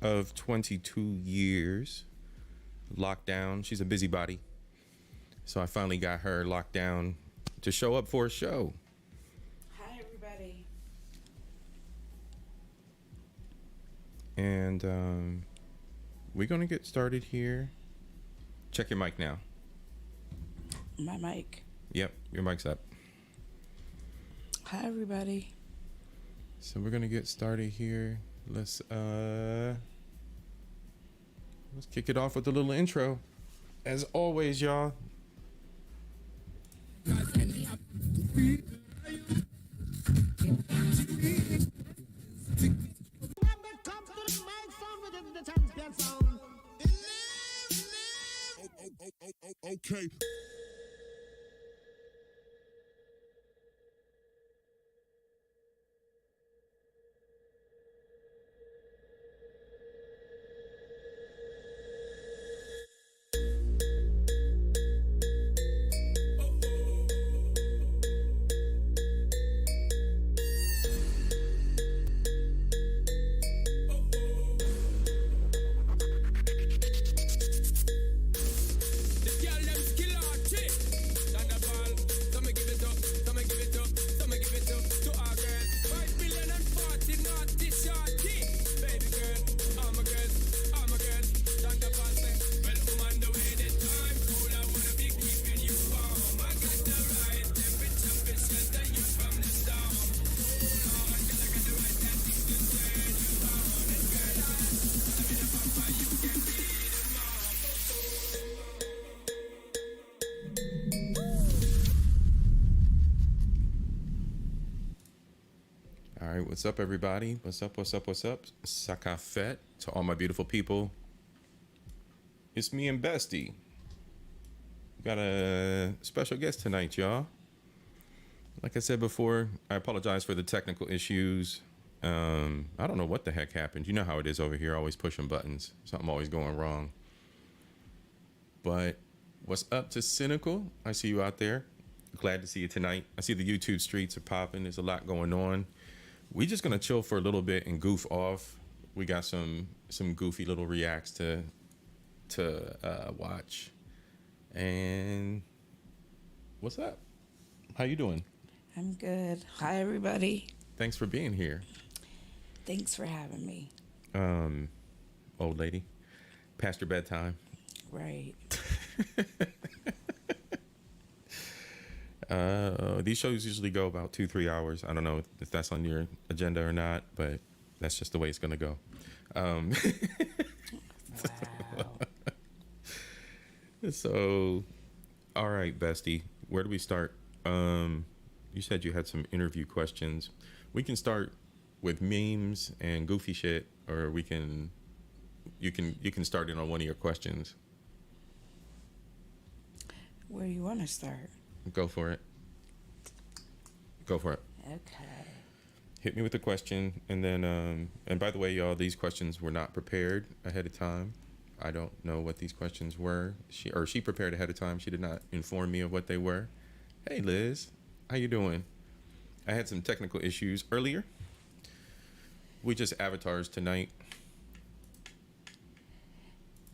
of 22 years locked down. She's a busybody. So I finally got her locked down to show up for a show. Hi, everybody. And we're going to get started here. Check your mic now. My mic. Yep, your mic's up. Hi, everybody. So we're going to get started here. Let's kick it off with a little intro. As always, y'all. Okay. All right, what's up, everybody? What's up? Sakafet to all my beautiful people. It's me and Bestie. We got a special guest tonight, y'all. Like I said before, I apologize for the technical issues. I don't know what the heck happened. You know how it is over here, always pushing buttons. Something always going wrong. But what's up to Cynical? I see you out there. Glad to see you tonight. I see the YouTube streets are popping. There's a lot going on. We just gonna chill for a little bit and goof off. We got some goofy little reacts to watch. And what's up? How you doing? I'm good. Hi, everybody. Thanks for being here. Thanks for having me. Old lady, past your bedtime. Right. These shows usually go about 2-3 hours. I don't know if that's on your agenda or not, but that's just the way it's going to go. Wow. So, all right, Bestie, where do we start? You said you had some interview questions. We can start with memes and goofy shit, or you can start in on one of your questions. Where you want to start? Go for it. Okay. Hit me with the question, and then and by the way, y'all, these questions were not prepared ahead of time. I don't know what these questions were. She prepared ahead of time. She did not inform me of what they were. Hey, Liz, how you doing? I had some technical issues earlier. We just avatars tonight.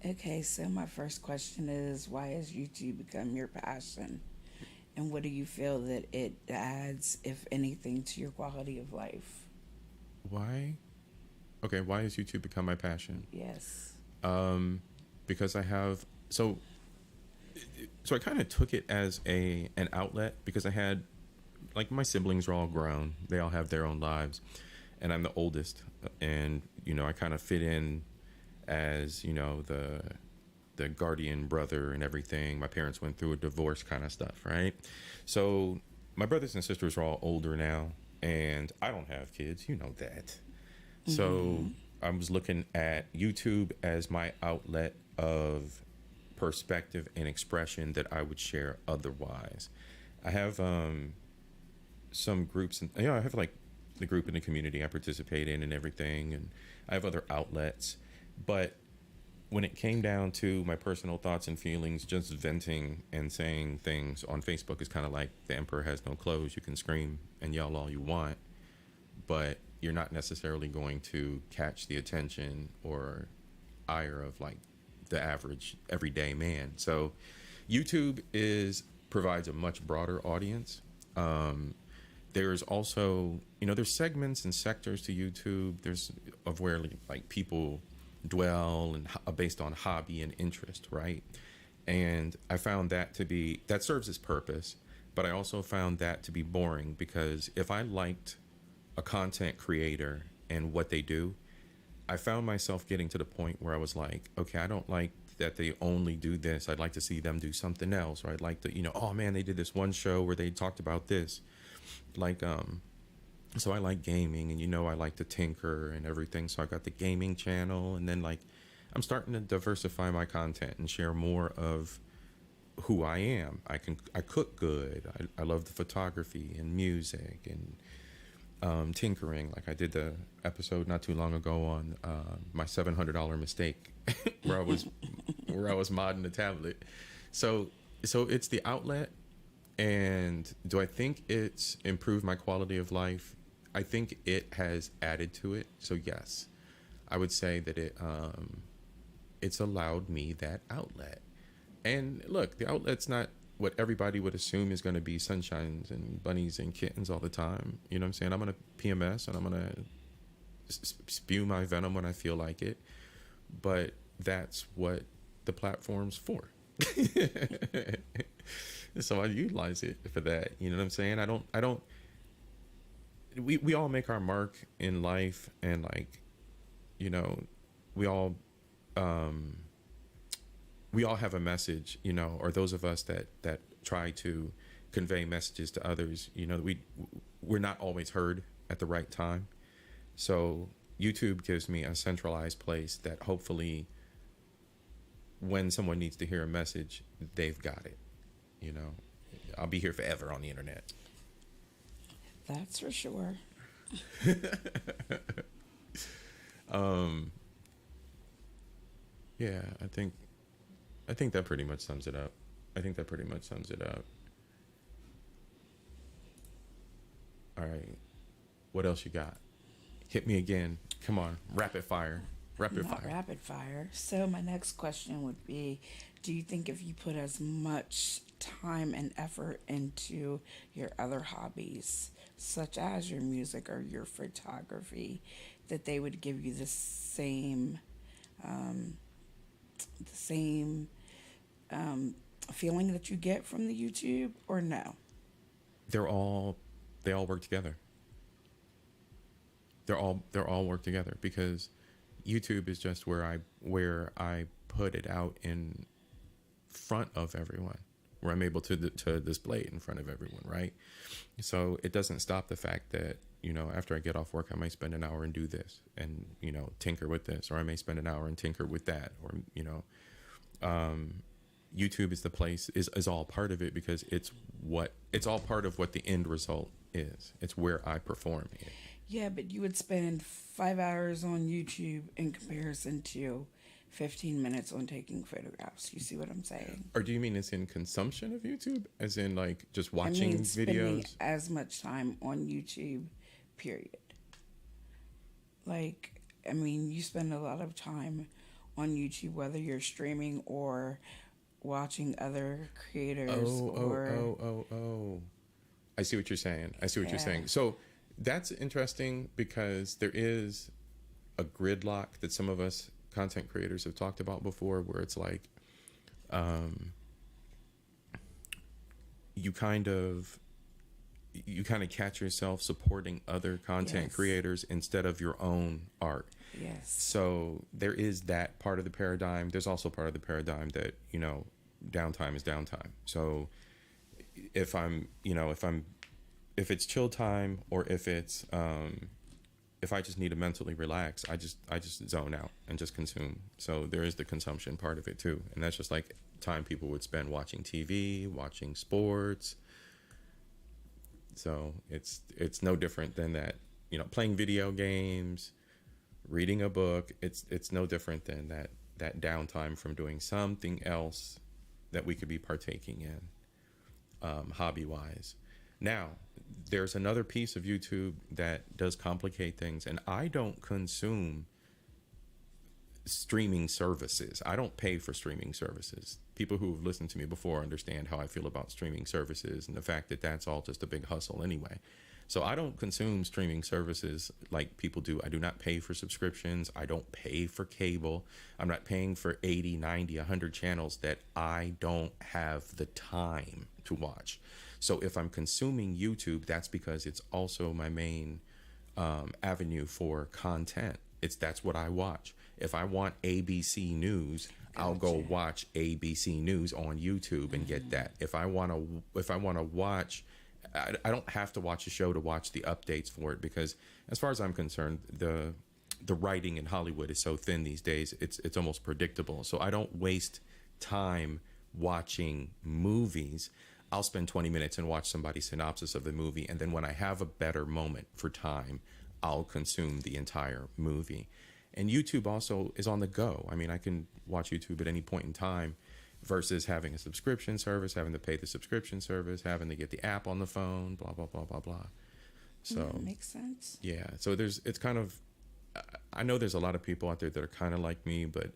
Okay, so my first question is, why has YouTube become your passion? And what do you feel that it adds, if anything, to your quality of life? Why? Okay, why has YouTube become my passion? Yes. Because I have so I kind of took it as an outlet, because I had, like, my siblings are all grown. They all have their own lives, and I'm the oldest, and I kind of fit in as the guardian brother and everything. My parents went through a divorce kind of stuff, right? So my brothers and sisters are all older now, and I don't have kids, you know that. Mm-hmm. So I was looking at YouTube as my outlet of perspective and expression that I would share otherwise. I have some groups, and I have like the group in the community I participate in and everything, and I have other outlets, but when it came down to my personal thoughts and feelings, just venting and saying things on Facebook is kind of like the emperor has no clothes. You can scream and yell all you want, but you're not necessarily going to catch the attention or ire of like the average everyday man. So YouTube is provides a much broader audience. There's also, there's segments and sectors to YouTube. There's of where like people dwell and based on hobby and interest, right? And I found that serves its purpose, but I also found that to be boring because if I liked a content creator and what they do, I found myself getting to the point where I was like, okay, I don't like that they only do this. I'd like to see them do something else, or I'd like to, oh man, they did this one show where they talked about this. Like, so I like gaming and I like to tinker and everything. So I got the gaming channel, and then like I'm starting to diversify my content and share more of who I am. I cook good. I love the photography and music and tinkering. Like I did the episode not too long ago on my $700 mistake, where I was modding the tablet. So it's the outlet. And do I think it's improved my quality of life? I think it has added to it. So yes, I would say that it's allowed me that outlet. And look, the outlet's not what everybody would assume is going to be sunshines and bunnies and kittens all the time. You know what I'm saying? I'm going to PMS and I'm going to spew my venom when I feel like it. But that's what the platform's for. So I utilize it for that. You know what I'm saying? We all make our mark in life, and like, we all have a message, or those of us that try to convey messages to others, we're not always heard at the right time. So YouTube gives me a centralized place that hopefully when someone needs to hear a message, they've got it. I'll be here forever on the internet. That's for sure. Yeah, I think that pretty much sums it up. All right. What else you got? Hit me again. Come on. Rapid fire. Not rapid fire. So my next question would be, do you think if you put as much time and effort into your other hobbies, such as your music or your photography, that they would give you um, the same feeling that you get from the YouTube, or no? They all work together. They're all work together because YouTube is just where I put it out in front of everyone, where I'm able to display it in front of everyone, right? So it doesn't stop the fact that after I get off work, I might spend an hour and do this, and tinker with this, or I may spend an hour and tinker with that, or YouTube is the place, is all part of it, because it's all part of what the end result is. It's where I perform it. Yeah, but you would spend 5 hours on YouTube in comparison to 15 minutes on taking photographs. You see what I'm saying? Or do you mean it's in consumption of YouTube, as in like just I watching mean, spending videos? as much time on YouTube, period. Like, I mean, you spend a lot of time on YouTube, whether you're streaming or watching other creators, Oh. I see what you're saying. Yeah. So that's interesting because there is a gridlock that some of us content creators have talked about before, where it's like you kind of catch yourself supporting other content Yes. creators instead of your own art. Yes. So there is that part of the paradigm. There's also part of the paradigm that downtime is downtime. So if it's chill time, or if I just need to mentally relax, I just zone out and just consume. So there is the consumption part of it too, and that's just like time people would spend watching TV, watching sports. So it's no different than that. Playing video games, reading a book. It's no different than that downtime from doing something else that we could be partaking in, hobby wise. Now, there's another piece of YouTube that does complicate things, and I don't consume streaming services. I don't pay for streaming services. People who have listened to me before understand how I feel about streaming services and the fact that that's all just a big hustle anyway. So I don't consume streaming services like people do. I do not pay for subscriptions. I don't pay for cable. I'm not paying for 80, 90, 100 channels that I don't have the time to watch. So if I'm consuming YouTube, that's because it's also my main avenue for content. That's what I watch. If I want ABC News, I'll go watch ABC News on YouTube and get that. If I want to watch, I don't have to watch a show to watch the updates for it, because as far as I'm concerned, the writing in Hollywood is so thin these days. It's almost predictable. So I don't waste time watching movies. I'll spend 20 minutes and watch somebody's synopsis of the movie, and then when I have a better moment for time, I'll consume the entire movie. And YouTube also is on the go. I mean, I can watch YouTube at any point in time versus having a subscription service, having to pay the subscription service, having to get the app on the phone, blah, blah, blah, blah, blah. So makes sense. Yeah. So it's kind of, I know there's a lot of people out there that are kind of like me, but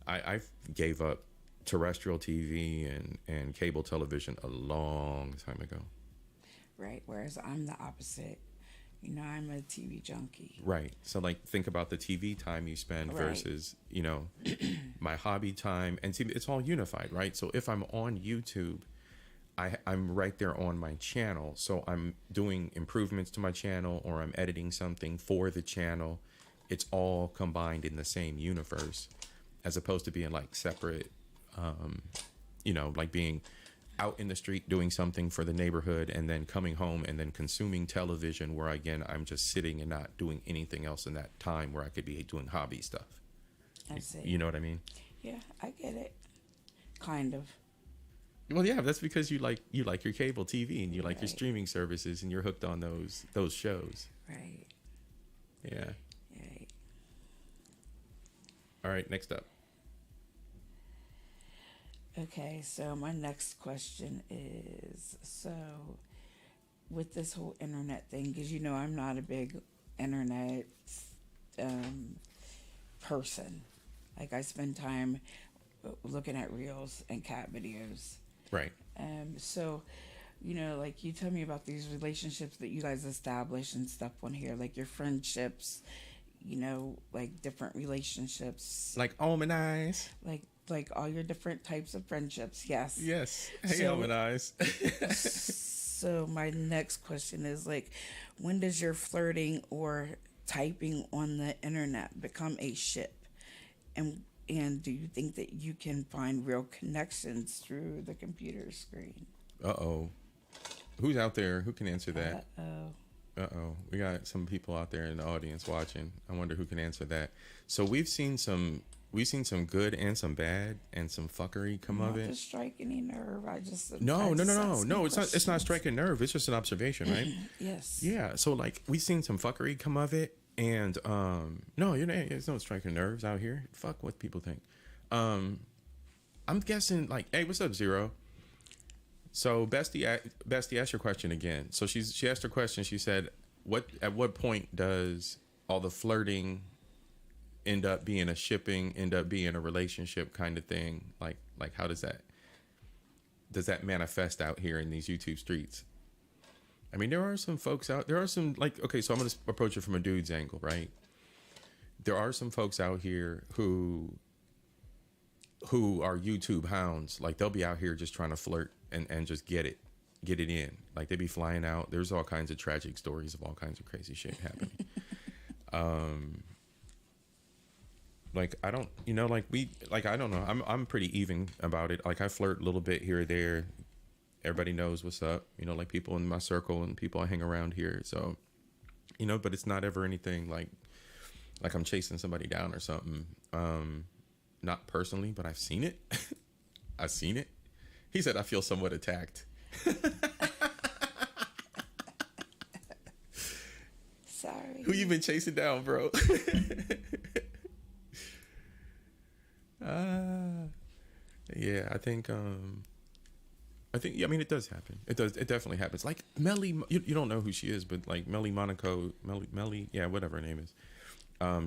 I gave up terrestrial TV and cable television a long time ago. Right. Whereas I'm the opposite. You know, I'm a TV junkie. Right. So, like, think about the TV time you spend versus, you know, my hobby time. And see, it's all unified, right? So if I'm on YouTube, I'm right there on my channel. So I'm doing improvements to my channel, or I'm editing something for the channel. It's all combined in the same universe, as opposed to being, like, separate, you know, like being out in the street doing something for the neighborhood and then coming home and then consuming television, where again I'm just sitting and not doing anything else in that time where I could be doing hobby stuff. I see. You know what I mean? Yeah, I get it. Kind of. Well, yeah, that's because you like your cable TV and you like your streaming services and you're hooked on those shows. Right. Yeah. Right. All right, next up. Okay, so my next question is, so with this whole internet thing, because you know I'm not a big internet person. Like, I spend time looking at reels and cat videos. Right. So, you know, like, you tell me about these relationships that you guys establish and stuff on here, like your friendships, you know, like different relationships. Like Omanize. Like all your different types of friendships. Yes. Yes. Hey, so, Omanize. So my next question is, like, when does your flirting or typing on the internet become a ship? And do you think that you can find real connections through the computer screen? Uh-oh. Who's out there? Who can answer that? Uh-oh. We got some people out there in the audience watching. I wonder who can answer that. So we've seen some good and some bad and some fuckery come of it. Not to strike any nerve. No. It's not striking nerve. It's just an observation, right? Yes. Yeah. So, like, we've seen some fuckery come of it, and no, there's no striking nerves out here. Fuck what people think. I'm guessing, like, hey, what's up, Zero? So Bestie asked your question again. So she asked her question. She said, at what point does all the flirting end up being a shipping, end up being a relationship kind of thing? Like how does that manifest out here in these YouTube streets? I mean, there are some folks out there, are some, like, okay, so I'm going to approach it from a dude's angle, right? There are some folks out here who are YouTube hounds. Like, they'll be out here just trying to flirt and just get it in. Like, they be flying out. There's all kinds of tragic stories of all kinds of crazy shit happening. Like, I don't, I don't know. I'm pretty even about it. Like, I flirt a little bit here or there. Everybody knows what's up, like people in my circle and people I hang around here. So, but it's not ever anything like I'm chasing somebody down or something. Not personally, but I've seen it. I've seen it. He said, I feel somewhat attacked. Sorry. Who you been chasing down, bro? Yeah, I think I think, yeah, I mean, it does happen. It does. It definitely happens. Like Melly, you don't know who she is, but like Melly Monaco, Melly, yeah, whatever her name is.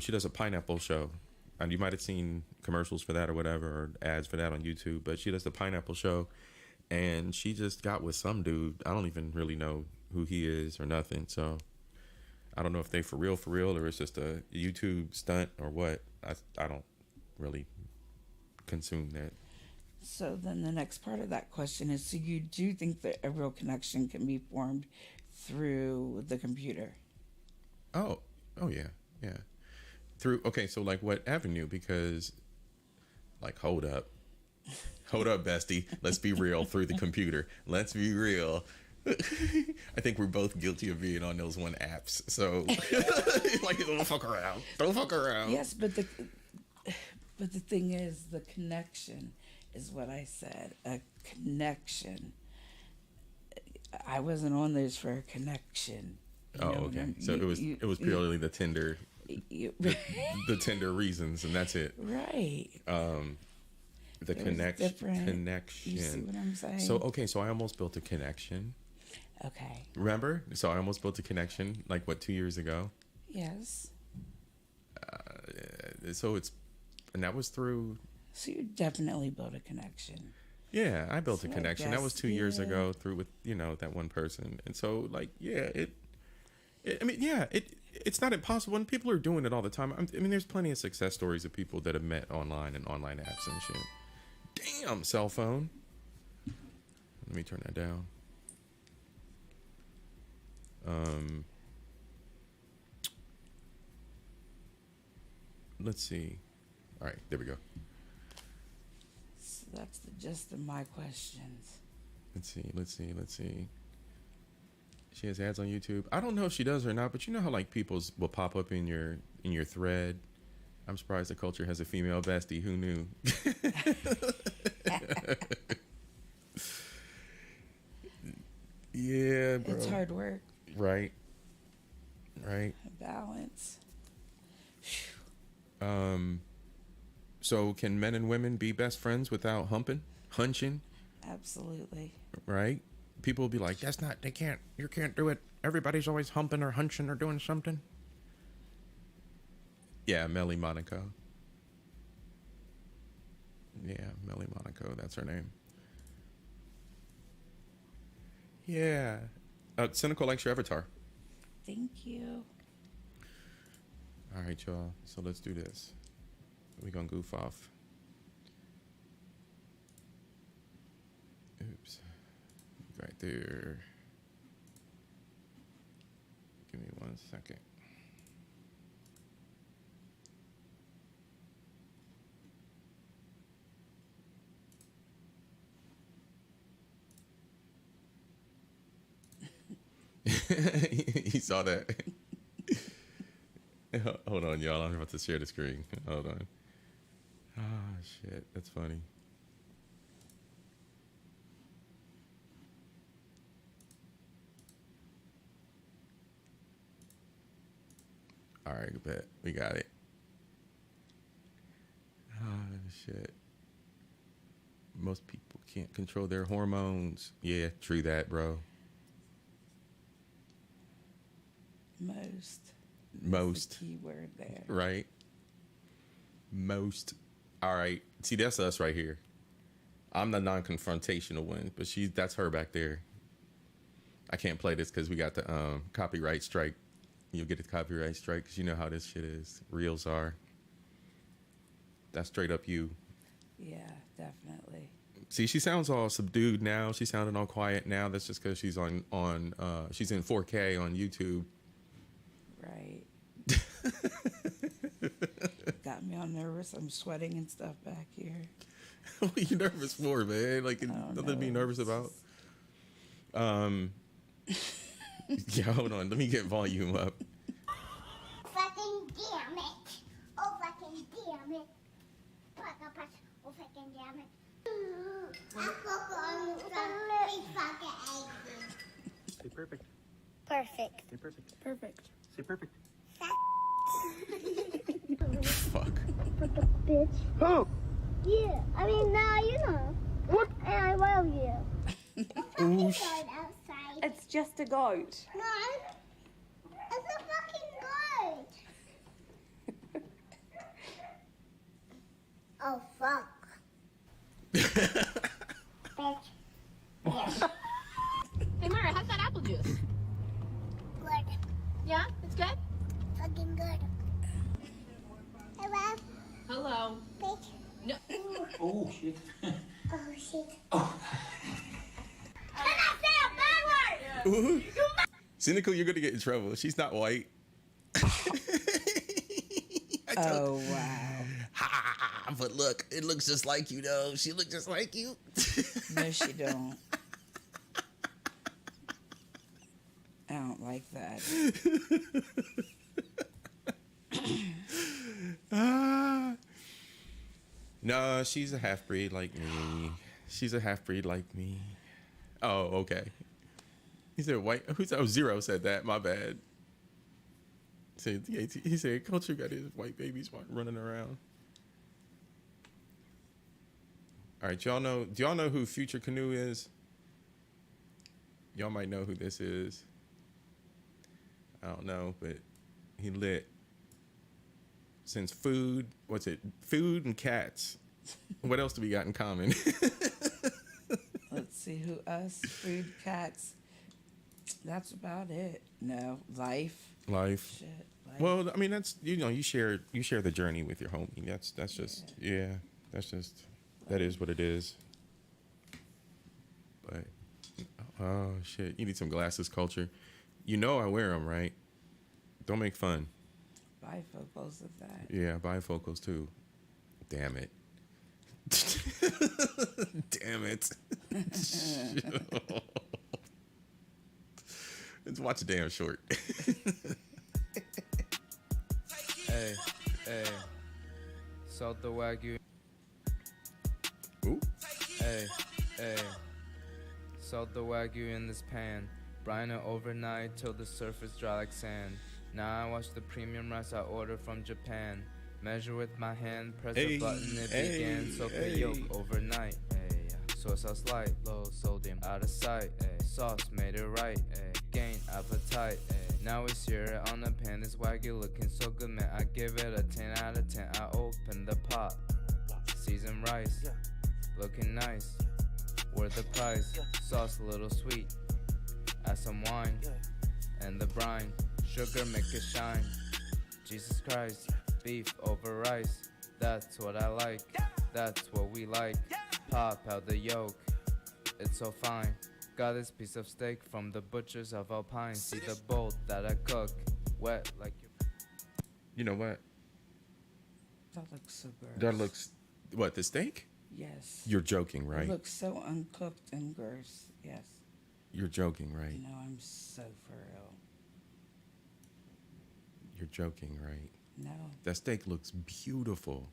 She does a pineapple show, and you might have seen commercials for that or whatever, or ads for that on YouTube. But she does the pineapple show, and she just got with some dude. I don't even really know who he is or nothing. So I don't know if they for real, or it's just a YouTube stunt or what. I don't really consume that. So then the next part of that question is, so you do think that a real connection can be formed through the computer? Oh, oh yeah, yeah. Through, okay, so like what avenue? Because like hold up, bestie. Let's be real. Through the computer. Let's be real. I think we're both guilty of being on those one apps. So like, don't fuck around. Don't fuck around. Yes, but the thing is, the connection is what I said. A connection. I wasn't on those for a connection. Oh, okay. So it was purely the Tinder, the Tinder reasons, and that's it. Right. The connection. You see what I'm saying? So okay, so I almost built a connection. Okay. Remember? So I almost built a connection, like what, 2 years ago. Yes. So and that was through. So you definitely built a connection. Yeah, I built a So I connection. That was guess, 2 years yeah. ago through with that one person, and so like I mean, yeah, it's not impossible, and people are doing it all the time. I mean, there's plenty of success stories of people that have met online and online apps and shit. Damn, cell phone. Let me turn that down. Let's see. All right, there we go. So that's the gist of my questions. Let's see. She has ads on YouTube. I don't know if she does or not, but you know how like people's will pop up in your thread. I'm surprised the culture has a female bestie. Who knew? Yeah, bro. It's hard work. Right. Balance. So can men and women be best friends without hunching? Absolutely. Right? People will be like, you can't do it. Everybody's always humping or hunching or doing something. Yeah, Melly Monaco. Yeah, Melly Monaco, that's her name. Yeah. Cynical likes your avatar. Thank you. All right, y'all. So let's do this. We're going to goof off. Oops. Right there. Give me 1 second. He saw that. Hold on, y'all. I'm about to share the screen. Hold on. Ah, shit. That's funny. All right, bet. We got it. Ah, shit. Most people can't control their hormones. Yeah, true that, bro. Most. Most. The key word there. Right? Most. All right. See, that's us right here. I'm the non-confrontational one, but that's her back there. I can't play this because we got the copyright strike. You'll get a copyright strike because you know how this shit is. Reels are. That's straight up you. Yeah, definitely. See, she sounds all subdued now. She's sounding all quiet now. That's just because she's she's in 4K on YouTube. Right. Got me all nervous. I'm sweating and stuff back here. What are you nervous for, man? Like, nothing to be nervous about. Yeah, hold on. Let me get volume up. Fucking damn it. Oh, fucking damn it. Oh, fucking damn it. Say perfect. Perfect. Say perfect. Perfect. Say perfect. Fuck. Bitch. Who? Yeah, I mean, now you know. What? And I love you. It's a Ooh, fucking goat outside. It's just a goat. No, it's a fucking goat. Oh, fuck. Bitch. Bitch. Hey, Mara, how's that apple juice? Good. Yeah, it's good? Fucking good. Hello, Hello. bitch. No. Oh shit. Oh, shit. Oh. Can I say a bad word? ooh. Cynical, you're gonna get in trouble. She's not white. Oh, wow. Ha! But look, it looks just like you, though. She looks just like you. No, she don't. I don't like that. No, she's a half breed like me. She's a half breed like me. Oh, okay. He said white. Who's oh Zero said that. My bad. He said culture got his white babies running around. All right, y'all know. Do y'all know who Future Canoe is? Y'all might know who this is. I don't know, but he lit. Since food, what's it? Food and cats. What else do we got in common? Let's see who us, food, cats. That's about it. No, life. Life. Shit. Life. Well, I mean, that's you share the journey with your homie. That's just that is what it is. But oh shit, you need some glasses, culture. You know I wear them, right? Don't make fun. Bifocals of that. Yeah, bifocals too. Damn it. Damn it. Let's watch a damn short. Hey, hey, salt the wagyu. Ooh. Hey, hey, salt the wagyu in this pan. Brine it overnight till the surface dry like sand. Now I watch the premium rice I order from Japan. Measure with my hand, press Hey, a button, it hey, began. Soak the hey. yolk overnight. Hey, soy sauce light, low sodium, out of sight. Ay, sauce made it right. Ay, gain appetite. Ay, now we sear it on the pan. This wagyu looking so good, man. I give it a 10 out of 10. I open the pot, seasoned rice, looking nice, worth the price. Sauce a little sweet, add some wine, and the brine. Sugar make it shine. Jesus Christ, beef over rice. That's what I like. That's what we like. Pop out the yolk. It's so fine. Got this piece of steak from the butchers of Alpine. See the bowl that I cook. Wet like you. You know what? That looks so gross. That looks what, the steak? Yes. You're joking, right? It looks so uncooked and gross. Yes. You're joking, right? No, I'm so for real. You're joking, right? No. That steak looks beautiful.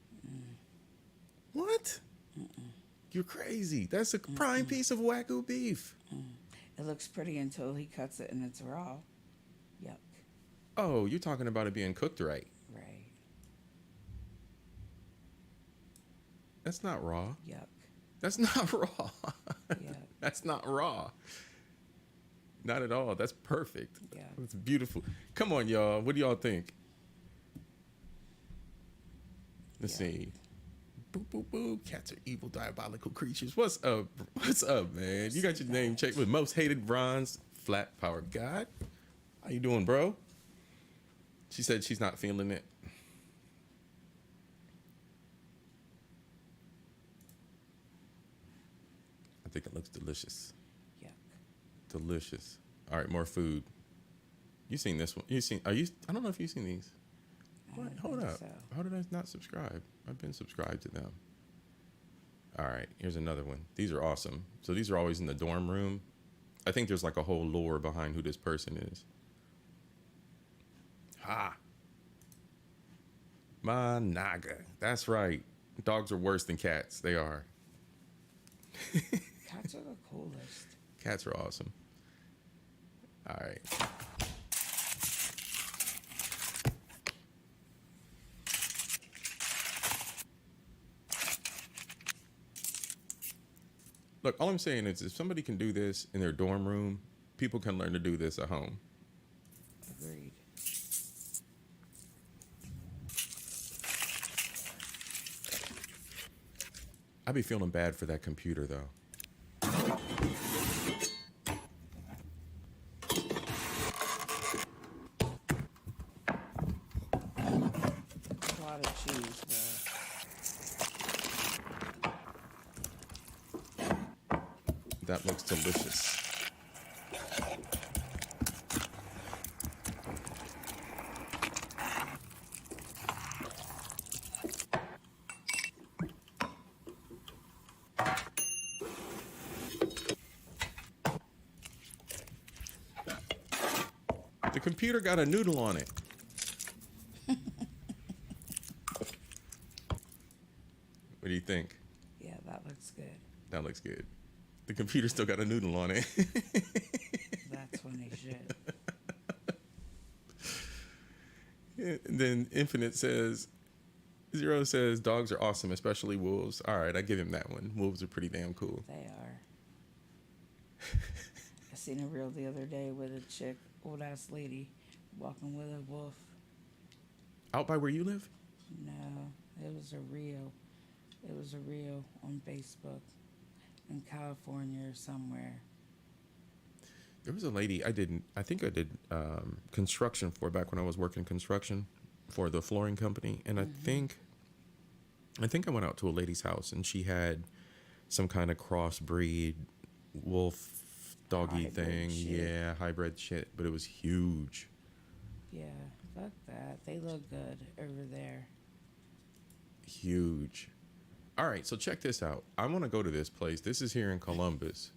What? You're crazy. That's a prime piece of Wagyu beef. It looks pretty until he cuts it and it's raw. Yuck. Oh, you're talking about it being cooked right. Right. That's not raw. Yuck. That's not raw. Yuck. That's not raw. Not at all. That's perfect. Yeah. It's beautiful. Come on, y'all. What do y'all think? Let's Yeah. see. Boo, boo, boo. Cats are evil, diabolical creatures. What's up? What's up, man? You got your name checked with most hated bronze flat power god. How you doing, bro? She said she's not feeling it. I think it looks delicious. Yuck. Delicious. All right, more food. You seen this one? I don't know if you've seen these. I What? don't Hold think up. so. How did I not subscribe? I've been subscribed to them. All right, here's another one. These are awesome. So these are always in the dorm room. I think there's like a whole lore behind who this person is. Ha. My naga. That's right. Dogs are worse than cats. They are. Cats are the coolest. Cats are awesome. All right. Look, all I'm saying is if somebody can do this in their dorm room, people can learn to do this at home. Agreed. I be feeling bad for that computer though. A lot of cheese, That looks delicious. The computer got a noodle on it. What do you think? Yeah, that looks good. That looks good. The computer still got a noodle on it. That's funny shit. And then Infinite says, Zero says, dogs are awesome, especially wolves. All right, I give him that one. Wolves are pretty damn cool. They are. I seen a reel the other day with a chick, old ass lady, walking with a wolf. Out by where you live? No, it was a reel. It was a reel on Facebook in California or somewhere. There was a lady I think I did construction for back when I was working construction for the flooring company. And I think I went out to a lady's house and she had some kind of crossbreed wolf doggy Hybrid thing. shit. Yeah, hybrid shit. But it was huge. Yeah, fuck that. They look good over there. Huge. All right, so check this out. I want to go to this place. This is here in Columbus.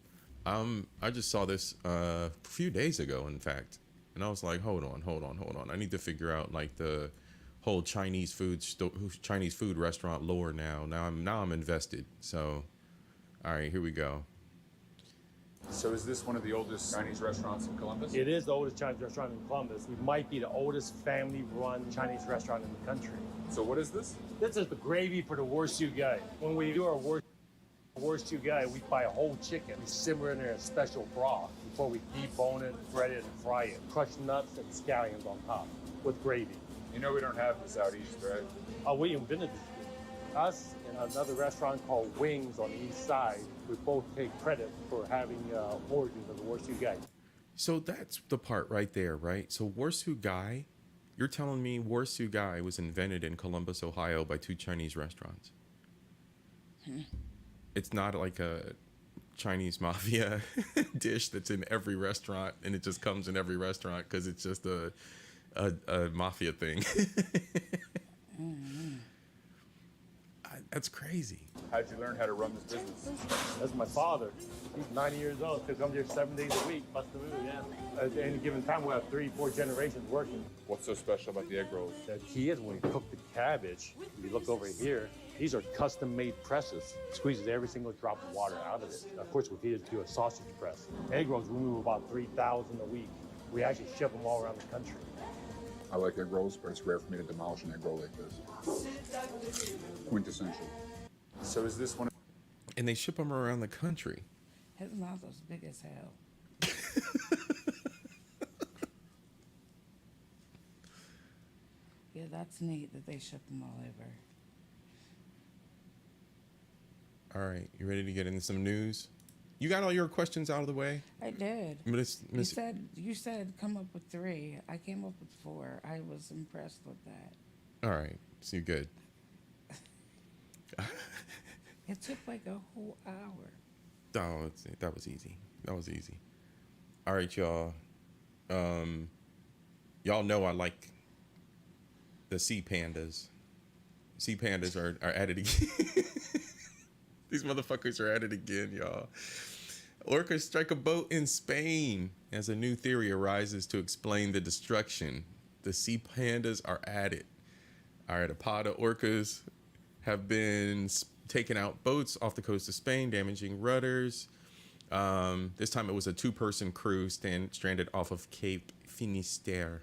I just saw this a few days ago, in fact, and I was like, hold on. I need to figure out like the whole Chinese food restaurant lore now. Now I'm invested. So, all right, here we go. So is this one of the oldest Chinese restaurants in Columbus? It is the oldest Chinese restaurant in Columbus. We might be the oldest family-run Chinese restaurant in the country. So what is this? This is the gravy for the Worshu guy. When we do our Worshu guy, we buy a whole chicken. We simmer in there a special broth before we debone it, bread it, and fry it. Crushed nuts and scallions on top with gravy. You know we don't have this out east, right? We invented this. Us and another restaurant called Wings on the east side, we both take credit for having origins of the Worshu guy. So that's the part right there, right? So Warsu Guy, you're telling me Warsu Guy was invented in Columbus, Ohio by two Chinese restaurants. It's not like a Chinese mafia dish that's in every restaurant and it just comes in every restaurant because it's just a mafia thing. That's crazy. How'd you learn how to run this business? That's my father. He's 90 years old. Still comes here 7 days a week. Bust the move, yeah. At any given time, we'll have 3-4 generations working. What's so special about the egg rolls? The key is when we cook the cabbage, if you look over here, these are custom-made presses. Squeezes every single drop of water out of it. Of course, we feed it to a sausage press. Egg rolls, we move about 3,000 a week. We actually ship them all around the country. I like egg rolls, but it's rare for me to demolish an egg roll like this. Quintessential. So is this one? And they ship them around the country. His mouth was big as hell. Yeah, that's neat that they ship them all over. All right, you ready to get into some news? You got all your questions out of the way? I did. Miss, You said come up with 3. I came up with 4. I was impressed with that. all right, so you're good. It took like a whole hour. Oh, that was easy. That was easy. All right, y'all. Y'all know I like the sea pandas. Sea pandas are at it again. These motherfuckers are at it again, y'all. Orcas strike a boat in Spain as a new theory arises to explain the destruction. The sea pandas are at it. All right, a pod of orcas have been taking out boats off the coast of Spain, damaging rudders. This time it was a 2-person crew stranded off of Cape Finisterre.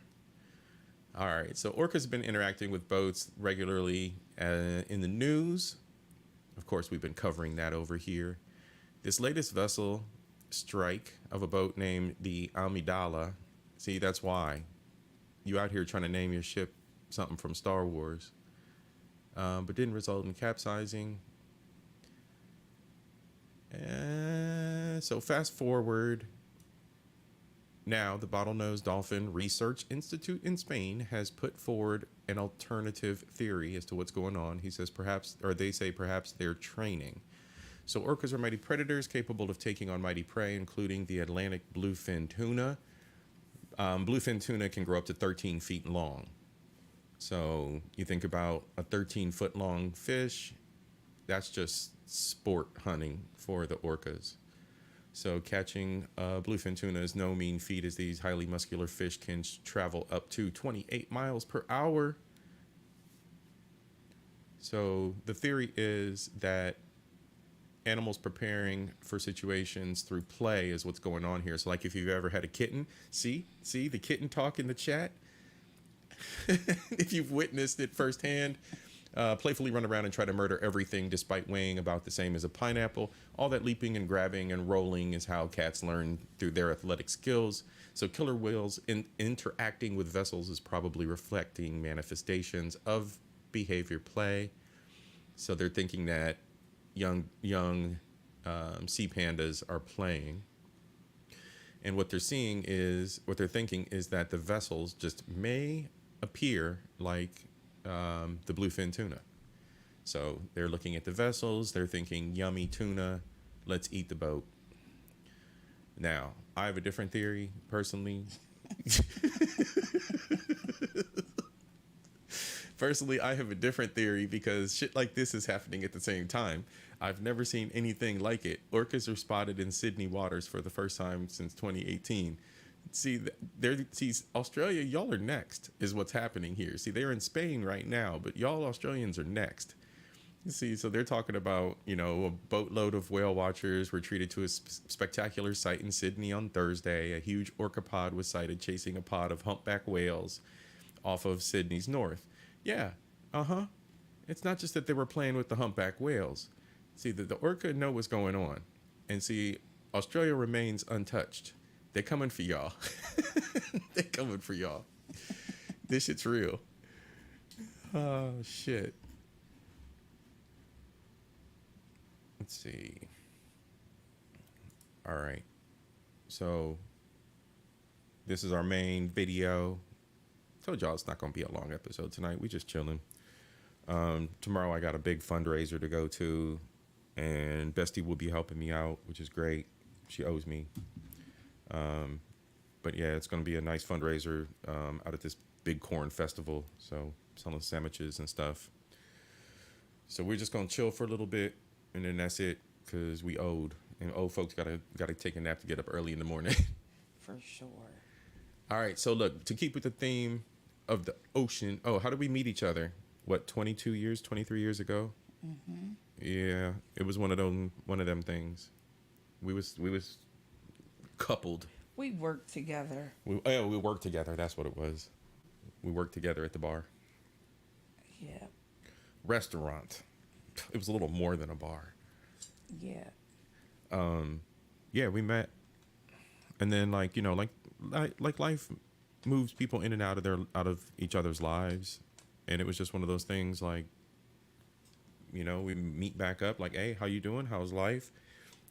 All right, so orcas have been interacting with boats regularly in the news. Of course, we've been covering that over here. This latest vessel strike of a boat named the Amidala. See, that's why you out here trying to name your ship something from Star Wars, but didn't result in capsizing. So fast forward. Now, the Bottlenose Dolphin Research Institute in Spain has put forward an alternative theory as to what's going on. He says perhaps, or they say perhaps they're training. So orcas are mighty predators capable of taking on mighty prey, including the Atlantic bluefin tuna. Bluefin tuna can grow up to 13 feet long. So you think about a 13-foot long fish, that's just sport hunting for the orcas. So catching bluefin tuna is no mean feat, as these highly muscular fish can travel up to 28 miles per hour. So the theory is that animals preparing for situations through play is what's going on here. So like if you've ever had a kitten, see the kitten talk in the chat. If you've witnessed it firsthand, playfully run around and try to murder everything despite weighing about the same as a pineapple. All that leaping and grabbing and rolling is how cats learn through their athletic skills. So killer whales interacting with vessels is probably reflecting manifestations of behavior play. So they're thinking that young sea pandas are playing. And what they're thinking is that the vessels just may appear like the bluefin tuna. So they're looking at the vessels, they're thinking yummy tuna, let's eat the boat. Now, I have a different theory personally. Personally, I have a different theory because shit like this is happening at the same time. I've never seen anything like it. Orcas are spotted in Sydney waters for the first time since 2018. See, Australia, y'all are next, is what's happening here. See, they're in Spain right now, but y'all Australians are next. See, so they're talking about, a boatload of whale watchers were treated to a spectacular sight in Sydney on Thursday. A huge orca pod was sighted chasing a pod of humpback whales off of Sydney's north. Yeah, It's not just that they were playing with the humpback whales. See, the orca know what's going on. And see, Australia remains untouched. They're coming for y'all. They're coming for y'all. This shit's real. Oh, shit. Let's see. All right. So, this is our main video. Told y'all it's not going to be a long episode tonight. We just chilling. Tomorrow I got a big fundraiser to go to, and Bestie will be helping me out, which is great. She owes me. But yeah, it's going to be a nice fundraiser out at this big corn festival. So selling sandwiches and stuff. So we're just going to chill for a little bit, and then that's it, because we owed. And old folks gotta take a nap to get up early in the morning. For sure. All right, so look, to keep with the theme of the ocean. Oh, how did we meet each other? What, 23 years ago? Mm-hmm. Yeah, it was one of them things. We was coupled. We worked together. We worked together. That's what it was. We worked together at the bar. Yeah. Restaurant. It was a little more than a bar. Yeah. Yeah, we met, and then like life moves people in and out of each other's lives, and it was just one of those things like, we meet back up like, hey, how you doing? How's life?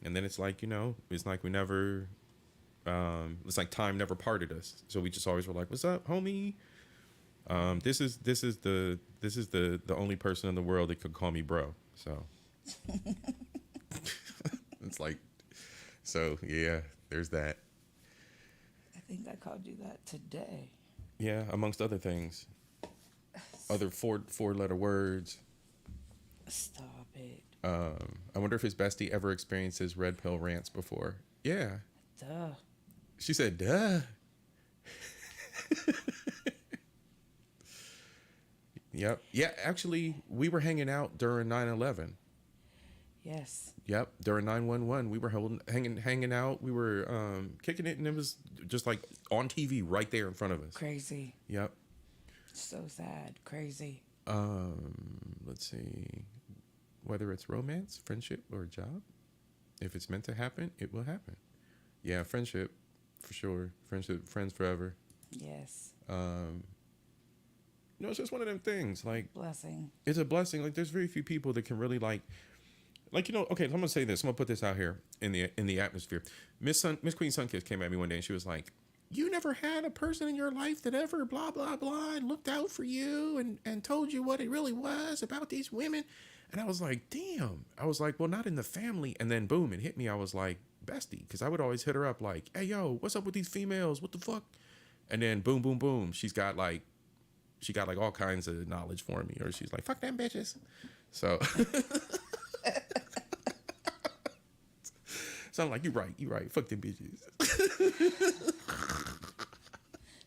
And then it's like, it's like we never, it's like time never parted us. So we just always were like, what's up, homie? This is the only person in the world that could call me bro. So it's like, so yeah, there's that. I think I called you that today. Yeah, amongst other things. Other four-letter words. Stop it. I wonder if his bestie ever experienced his red pill rants before. Yeah. Duh. She said, duh. Yep. Yeah, actually, we were hanging out during 9/11. Yes. Yep. During 9/11, we were hanging out. We were kicking it, and it was just like on TV right there in front of us. Crazy. Yep. So sad. Crazy. Let's see. Whether it's romance, friendship, or a job. If it's meant to happen, it will happen. Yeah, friendship, for sure. Friendship, friends forever. Yes. It's just one of them things. Like, Blessing. it's a blessing. Like, there's very few people that can really like, okay, I'm gonna say this. I'm gonna put this out here in the atmosphere. Miss Queen Sunkiss came at me one day and she was like, "You never had a person in your life that ever blah blah blah and looked out for you and told you what it really was about these women." And I was like, "Damn." I was like, "Well, not in the family." And then boom, it hit me. I was like, "Bestie," because I would always hit her up like, "Hey yo, what's up with these females? What the fuck?" And then boom, boom, boom, she got like all kinds of knowledge for me, or she's like, "Fuck them bitches." So. So I'm like, you right. Fuck them bitches.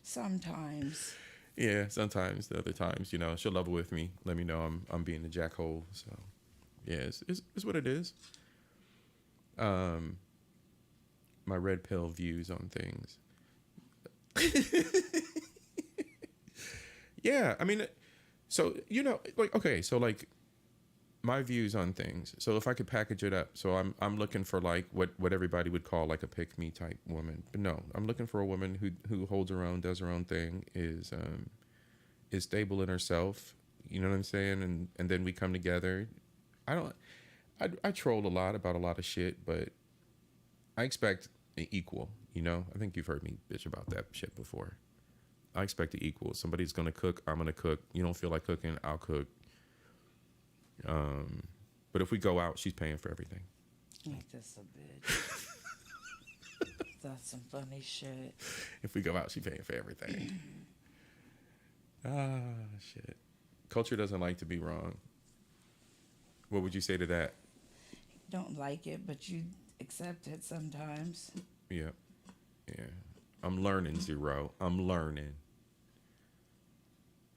Sometimes. Yeah, sometimes. The other times, she'll level with me. Let me know I'm being the jackhole. So, yeah, it's what it is. My red pill views on things. Yeah, I mean, so okay, so like my views on things. So if I could package it up, so I'm looking for like what everybody would call like a pick me type woman. But no, I'm looking for a woman who holds her own, does her own thing, is stable in herself. You know what I'm saying? And then we come together. I troll a lot about a lot of shit, but I expect an equal. I think you've heard me bitch about that shit before. I expect an equal. Somebody's gonna cook, I'm gonna cook. You don't feel like cooking, I'll cook. But if we go out, she's paying for everything. Ain't this a bitch? That's some funny shit. If we go out, she's paying for everything. Shit. Culture doesn't like to be wrong. What would you say to that? Don't like it, but you accept it sometimes. Yeah. I'm learning, Zero. I'm learning.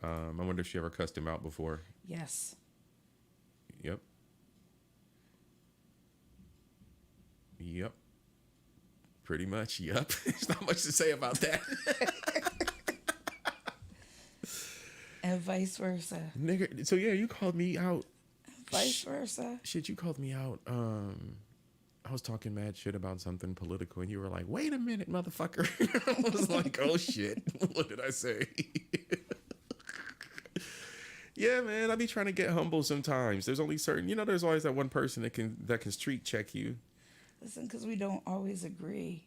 I wonder if she ever cussed him out before. Yes. Yep. Pretty much. Yep. There's not much to say about that. And vice versa. Nigga. So yeah, you called me out. Vice versa. Shit, you called me out. I was talking mad shit about something political, and you were like, "Wait a minute, motherfucker." I was like, "Oh shit, what did I say?" Yeah, man, I be trying to get humble sometimes. There's only certain, there's always that one person that can street check you. Listen, because we don't always agree.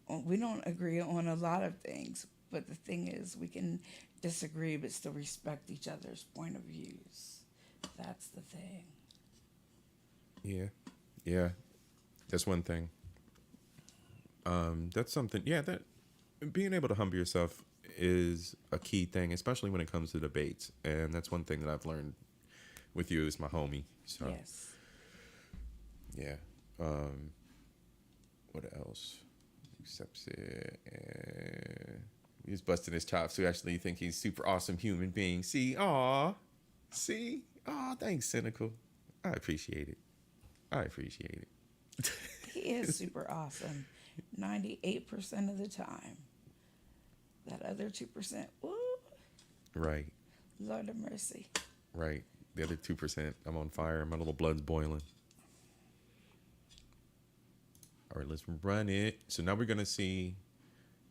We don't agree on a lot of things, but the thing is, we can disagree but still respect each other's point of views. That's the thing. Yeah, that's one thing. That's something. Yeah, that being able to humble yourself is a key thing, especially when it comes to debates, and that's one thing that I've learned with you as my homie. So yes. Yeah. What else? Accepts it. And he's busting his chops to actually think he's super awesome human being. See, thanks, Cynical. I appreciate it. He is super awesome 98% of the time. That other 2%, woo. Right. Lord of mercy. Right. The other 2%, I'm on fire. My little blood's boiling. All right, let's run it. So now we're gonna see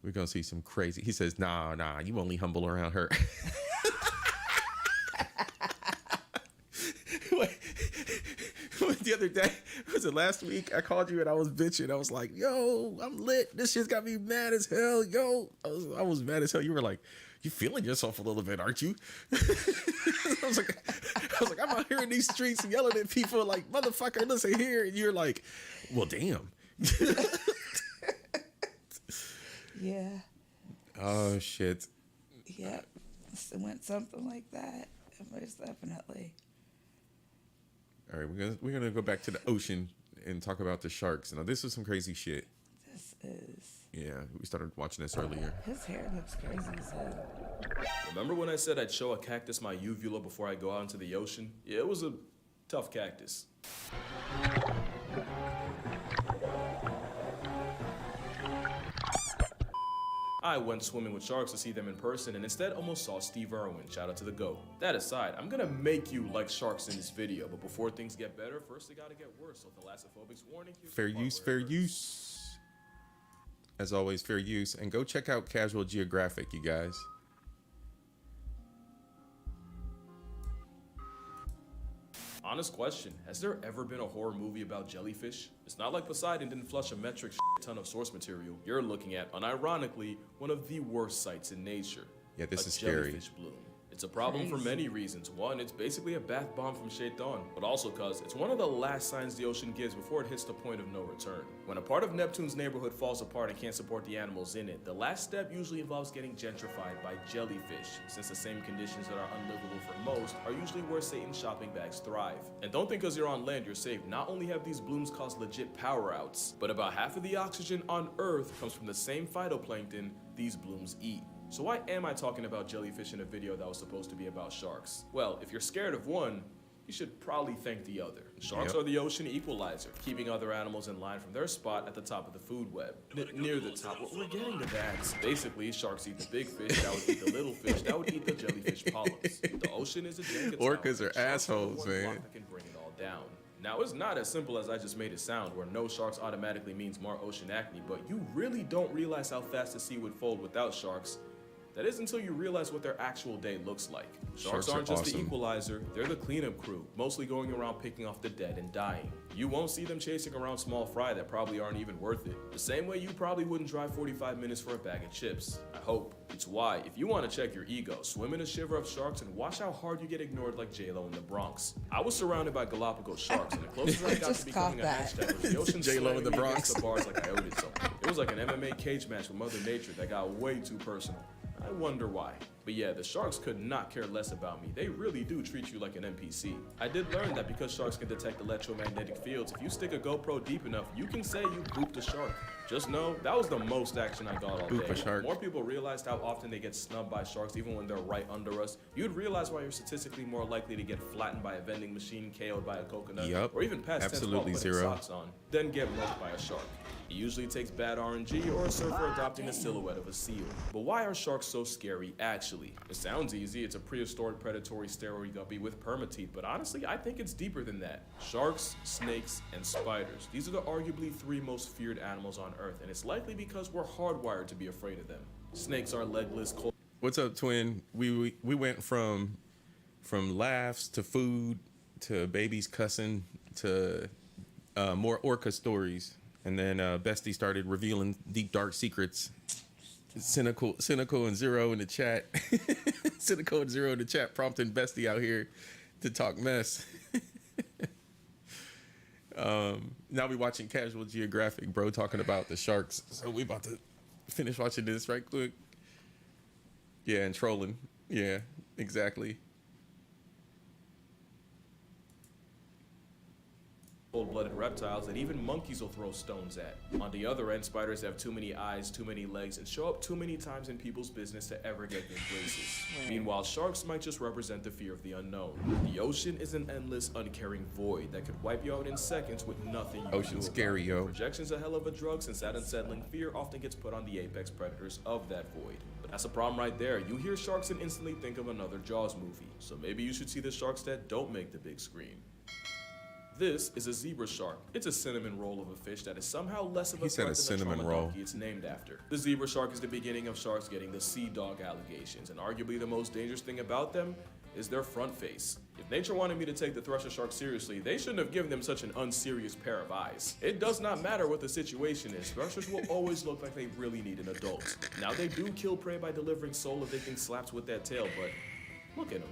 some crazy. He says, nah, you only humble around her. The other day, was it last week? I called you and I was bitching. I was like, "Yo, I'm lit. This shit's got me mad as hell." Yo, I was mad as hell. You were like, "You feeling yourself a little bit, aren't you?" I was like, I'm out here in these streets yelling at people like, "Motherfucker, listen here," and you're like, "Well, damn." Yeah. Oh shit. Yeah. It went something like that. Most definitely. All right, we're gonna go back to the ocean and talk about the sharks. Now, this is some crazy shit. This is. Yeah, we started watching this earlier. His hair looks crazy as hell. Remember when I said I'd show a cactus my uvula before I go out into the ocean? Yeah, it was a tough cactus. I went swimming with sharks to see them in person and instead almost saw Steve Irwin. Shout out to the GOAT. That aside, I'm gonna make you like sharks in this video, but before things get better, first they gotta get worse. So thalassophobic's warning. Fair use, fair use. As always, fair use. And go check out Casual Geographic, you guys. Honest question, has there ever been a horror movie about jellyfish? It's not like Poseidon didn't flush a metric ton of source material. You're looking at, unironically, one of the worst sights in nature. Yeah, this is a scary. Jellyfish bloom. It's a problem for many reasons. One, it's basically a bath bomb from Shaitan, but also cause it's one of the last signs the ocean gives before it hits the point of no return. When a part of Neptune's neighborhood falls apart and can't support the animals in it, the last step usually involves getting gentrified by jellyfish, since the same conditions that are unlivable for most are usually where Satan's shopping bags thrive. And don't think because you're on land you're safe. Not only have these blooms caused legit power outs, but about half of the oxygen on Earth comes from the same phytoplankton these blooms eat. So why am I talking about jellyfish in a video that was supposed to be about sharks? Well, if you're scared of one, you should probably thank the other. Sharks are the ocean equalizer, keeping other animals in line from their spot at the top of the food web. Near the top, we're getting to that. Basically, sharks eat the big fish, that would eat the little fish, that would eat the jellyfish polyps. The ocean is a Jenga tower. Orcas are assholes, man. That can bring it all down. Now, it's not as simple as I just made it sound, where no sharks automatically means more ocean acne, but you really don't realize how fast the sea would fold without sharks. That is until you realize what their actual day looks like. Sharks aren't just the equalizer, they're the cleanup crew, mostly going around picking off the dead and dying. You won't see them chasing around small fry that probably aren't even worth it. The same way you probably wouldn't drive 45 minutes for a bag of chips. I hope. It's why, if you want to check your ego, swim in a shiver of sharks and watch how hard you get ignored like J-Lo in the Bronx. I was surrounded by Galapagos sharks, and the closest I got to becoming a hashtag was the ocean J-Lo in the Bronx. The bars like I owed it something. It was like an MMA cage match with Mother Nature that got way too personal. I wonder why. But yeah, the sharks could not care less about me. They really do treat you like an NPC. I did learn that because sharks can detect electromagnetic fields, if you stick a GoPro deep enough, you can say you booped a shark. Just know, that was the most action I got all day. If more people realized how often they get snubbed by sharks even when they're right under us, you'd realize why you're statistically more likely to get flattened by a vending machine, KO'd by a coconut, or even past tense while putting socks on, than get mugged by a shark. It usually takes bad RNG or a surfer adopting the silhouette of a seal. But why are sharks so scary actually? It sounds easy, it's a prehistoric predatory steroid guppy with permateeth, but honestly I think it's deeper than that. Sharks, snakes, and spiders. These are the arguably 3 most feared animals on Earth, and it's likely because we're hardwired to be afraid of them. Snakes are legless, cold. What's up, twin? We went from laughs to food to babies cussing to more orca stories. And then Bestie started revealing deep, dark secrets. Cynical and Zero in the chat. Cynical and Zero in the chat prompting Bestie out here to talk mess. Now we watching Casual Geographic, bro, talking about the sharks. So we about to finish watching this right quick. Yeah, and trolling. Yeah, exactly. Cold-blooded reptiles that even monkeys will throw stones at. On the other end, spiders have too many eyes, too many legs, and show up too many times in people's business to ever get good places. Meanwhile, sharks might just represent the fear of the unknown. The ocean is an endless, uncaring void that could wipe you out in seconds with nothing you Ocean's scary, yo. Projection's a hell of a drug, since that unsettling fear often gets put on the apex predators of that void. But that's a problem right there. You hear sharks and instantly think of another Jaws movie. So maybe you should see the sharks that don't make the big screen. This is a zebra shark. It's a cinnamon roll of a fish that is somehow less of a threat than the trauma donkey it's named after. The zebra shark is the beginning of sharks getting the sea dog allegations, and arguably the most dangerous thing about them is their front face. If nature wanted me to take the thresher shark seriously, they shouldn't have given them such an unserious pair of eyes. It does not matter what the situation is, threshers will always look like they really need an adult. Now they do kill prey by delivering soul-evicting slaps with that tail, but look at him.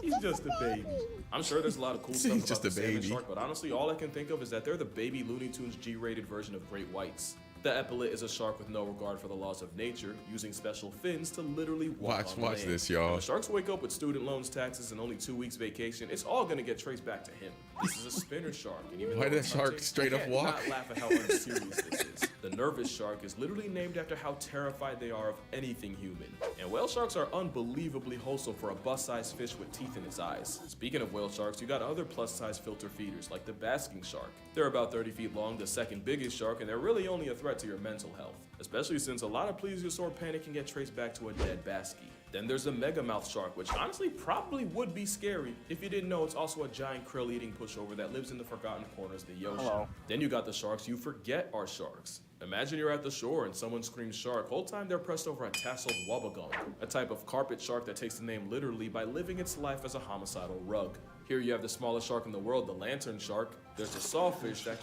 He's just a baby. I'm sure there's a lot of cool stuff about the salmon shark, but honestly, all I can think of is that they're the baby Looney Tunes G-rated version of great whites. The epaulet is a shark with no regard for the laws of nature, using special fins to literally watch this, y'all. When sharks wake up with student loans, taxes, and only 2 weeks vacation, it's all gonna get traced back to him. This is a spinner shark, and even why did that shark straight up walk? Not laugh at how unserious this is. The nervous shark is literally named after how terrified they are of anything human. And whale sharks are unbelievably wholesome for a bust-sized fish with teeth in its eyes. Speaking of whale sharks, you got other plus-size filter feeders like the basking shark. They're about 30 feet long, the second biggest shark, and they're really only a threat threat to your mental health, especially since a lot of plesiosaur panic can get traced back to a dead baskie. Then there's the megamouth shark, which honestly probably would be scary if you didn't know it's also a giant krill-eating pushover that lives in the forgotten corners of the ocean. Hello. Then you got the sharks you forget are sharks. Imagine you're at the shore and someone screams shark. Whole time they're pressed over a tasseled wabagong, a type of carpet shark that takes the name literally by living its life as a homicidal rug. Here you have the smallest shark in the world, the lantern shark. There's the sawfish that...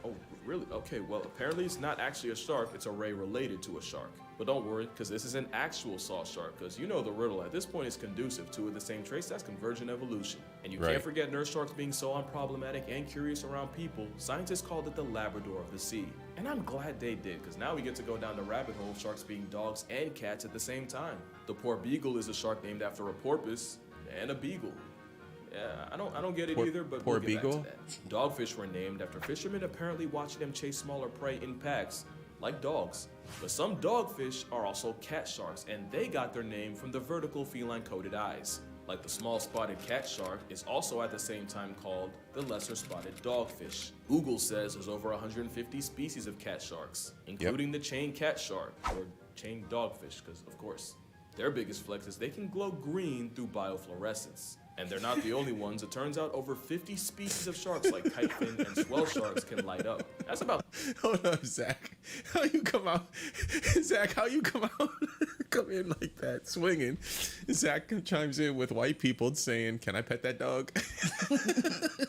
oh, really? Okay, well, apparently it's not actually a shark, it's a ray related to a shark. But don't worry, because this is an actual saw shark, because you know the riddle at this point is conducive. Two of the same traits, that's convergent evolution. And you Right. can't forget nurse sharks being so unproblematic and curious around people. Scientists called it the Labrador of the sea. And I'm glad they did, because now we get to go down the rabbit hole of sharks being dogs and cats at the same time. The poor beagle is a shark named after a porpoise and a beagle. Yeah, I don't get it either, but poor we'll get beagle? back to that. Dogfish were named after fishermen apparently watching them chase smaller prey in packs, like dogs. But some dogfish are also cat sharks, and they got their name from the vertical feline-coated eyes. Like the small spotted cat shark is also at the same time called the lesser spotted dogfish. Google says there's over 150 species of cat sharks, including the chain cat shark, or chain dogfish, because of course. Their biggest flex is they can glow green through biofluorescence. And they're not the only ones. It turns out over 50 species of sharks like kitefin and swell sharks can light up. That's about... Hold up, Zach. How you come out? Zach, how you come out? Come in like that, swinging. Zach chimes in with white people saying, "Can I pet that dog?"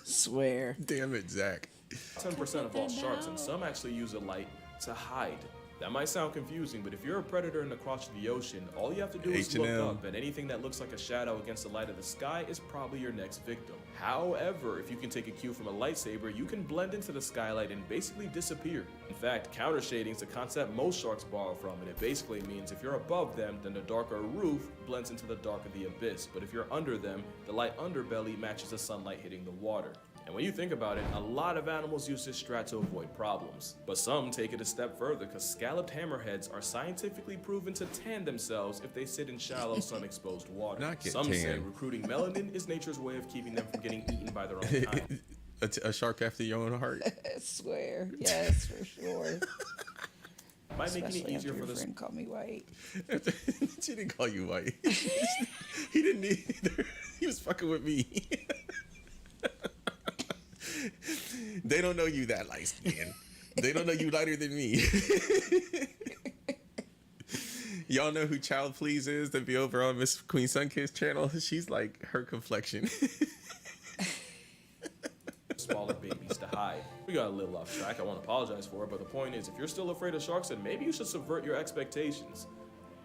Swear. Damn it, Zach. 10% of all sharks, and some actually use a light to hide. That might sound confusing, but if you're a predator in the crotch of the ocean, all you have to do is look H&M. up, and anything that looks like a shadow against the light of the sky is probably your next victim. However, if you can take a cue from a lightsaber, you can blend into the skylight and basically disappear. In fact, counter shading is a concept most sharks borrow from, and it basically means if you're above them, then the darker roof blends into the dark of the abyss, but if you're under them, the light underbelly matches the sunlight hitting the water. And when you think about it, a lot of animals use this strat to avoid problems. But some take it a step further, because scalloped hammerheads are scientifically proven to tan themselves if they sit in shallow, sun-exposed water. Not get Some say tan. recruiting melanin is nature's way of keeping them from getting eaten by their own kind. A shark after your own heart. I swear. Yes, for sure. By making Especially it easier after for your the friend called me white. She didn't call you white. He didn't either. He was fucking with me. They don't know you that light skin. They don't know you lighter than me. Y'all know who Child Please is that be over on Miss Queen Sunkiss's channel? She's like her complexion. smaller babies to hide. We got a little off track, I won't apologize for it, but the point is, if you're still afraid of sharks, then maybe you should subvert your expectations.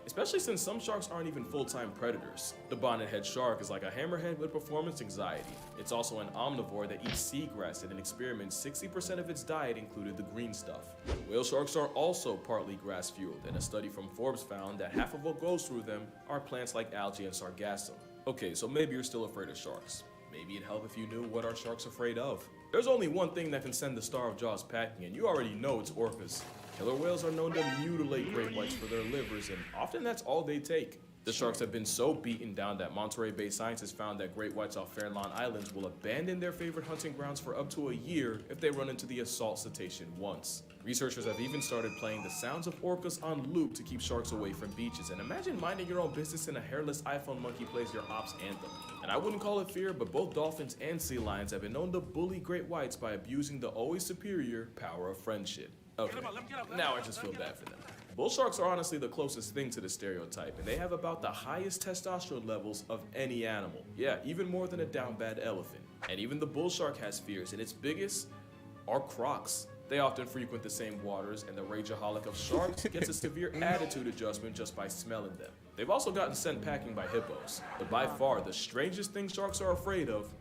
Especially since some sharks aren't even full-time predators. The bonnet-head shark is like a hammerhead with performance anxiety. It's also an omnivore that eats seagrass, and in experiments, 60% of its diet included the green stuff. Whale sharks are also partly grass-fueled, and a study from Forbes found that half of what goes through them are plants like algae and sargassum. Okay, so maybe you're still afraid of sharks. Maybe it'd help if you knew what are sharks afraid of. There's only one thing that can send the Star of Jaws packing, and you already know it's orcas. Killer whales are known to mutilate great whites for their livers, and often that's all they take. The sharks have been so beaten down that Monterey-based scientists found that great whites off Farallon Islands will abandon their favorite hunting grounds for up to a year if they run into the assault cetacean once. Researchers have even started playing the sounds of orcas on loop to keep sharks away from beaches, and imagine minding your own business and a hairless iPhone monkey plays your ops anthem. And I wouldn't call it fear, but both dolphins and sea lions have been known to bully great whites by abusing the always superior power of friendship. Okay, now I just feel bad for them. Bull sharks are honestly the closest thing to the stereotype, and they have about the highest testosterone levels of any animal. Yeah, even more than a down bad elephant. And even the bull shark has fears, and its biggest are crocs. They often frequent the same waters, and the rageaholic of sharks gets a severe attitude adjustment just by smelling them. They've also gotten sent packing by hippos, but by far the strangest thing sharks are afraid of,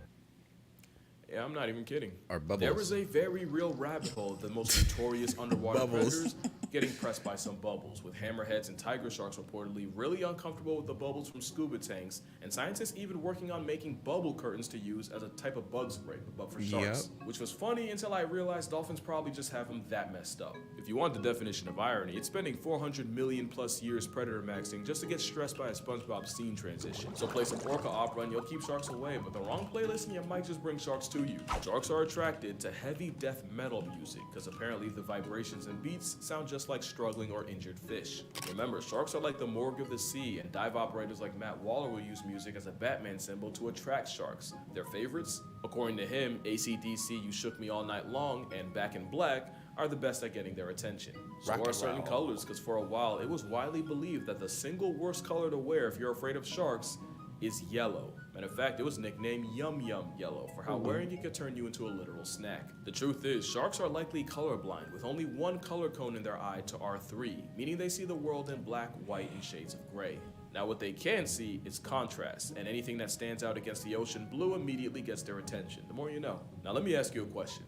yeah, I'm not even kidding, Are bubbles. there is a very real rabbit hole of the most notorious underwater Bubbles. predators getting pressed by some bubbles, with hammerheads and tiger sharks reportedly really uncomfortable with the bubbles from scuba tanks, and scientists even working on making bubble curtains to use as a type of bug spray, but for sharks. Which was funny until I realized dolphins probably just have them that messed up. If you want the definition of irony, it's spending 400 million plus years predator maxing just to get stressed by a SpongeBob scene transition. So play some orca opera and you'll keep sharks away, but the wrong playlist and you might just bring sharks to you. Sharks are attracted to heavy death metal music, because apparently the vibrations and beats sound just like struggling or injured fish. Remember, sharks are like the morgue of the sea, and dive operators like Matt Waller will use music as a Batman symbol to attract sharks. Their favorites? According to him, AC/DC, You Shook Me All Night Long, and Back in Black are the best at getting their attention. So are certain colors, because for a while it was widely believed that the single worst color to wear if you're afraid of sharks is yellow. Matter of fact, it was nicknamed Yum Yum Yellow for how wearing it could turn you into a literal snack. The truth is, sharks are likely colorblind, with only one color cone in their eye to R3, meaning they see the world in black, white, and shades of gray. Now what they can see is contrast, and anything that stands out against the ocean blue immediately gets their attention. The more you know. Now let me ask you a question.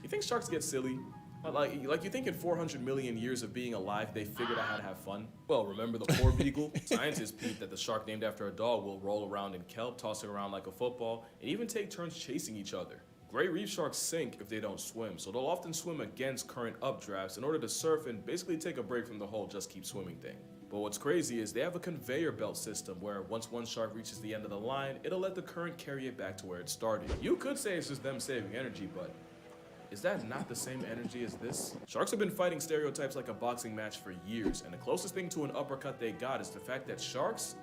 You think sharks get silly? Like you think in 400 million years of being alive, they figured out how to have fun? Well, remember the poor beagle? Scientists peeped that the shark named after a dog will roll around in kelp, tossing around like a football, and even take turns chasing each other. Gray reef sharks sink if they don't swim, so they'll often swim against current updrafts in order to surf and basically take a break from the whole just keep swimming thing. But what's crazy is they have a conveyor belt system where once one shark reaches the end of the line, it'll let the current carry it back to where it started. You could say it's just them saving energy, but is that not the same energy as this? Sharks have been fighting stereotypes like a boxing match for years, and the closest thing to an uppercut they got is the fact that sharks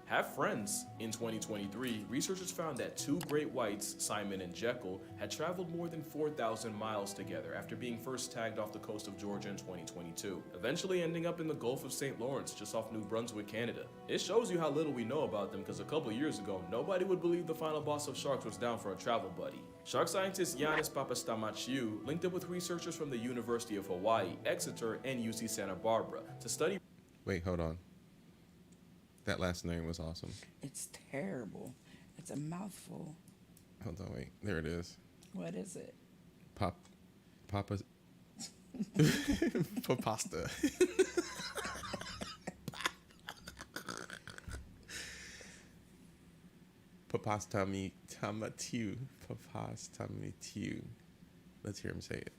have friends. In 2023, researchers found that two great whites, Simon and Jekyll, had traveled more than 4,000 miles together after being first tagged off the coast of Georgia in 2022, eventually ending up in the Gulf of St. Lawrence, just off New Brunswick, Canada. It shows you how little we know about them, because a couple years ago, nobody would believe the final boss of sharks was down for a travel buddy. Shark scientist Yannis Papastamachiou linked up with researchers from the University of Hawaii, Exeter, and UC Santa Barbara to study. Wait, hold on. That last name was awesome. It's terrible. It's a mouthful. Hold on, wait. There it is. What is it? Papa. Papasta. Papastamachiou. Let's hear him say it.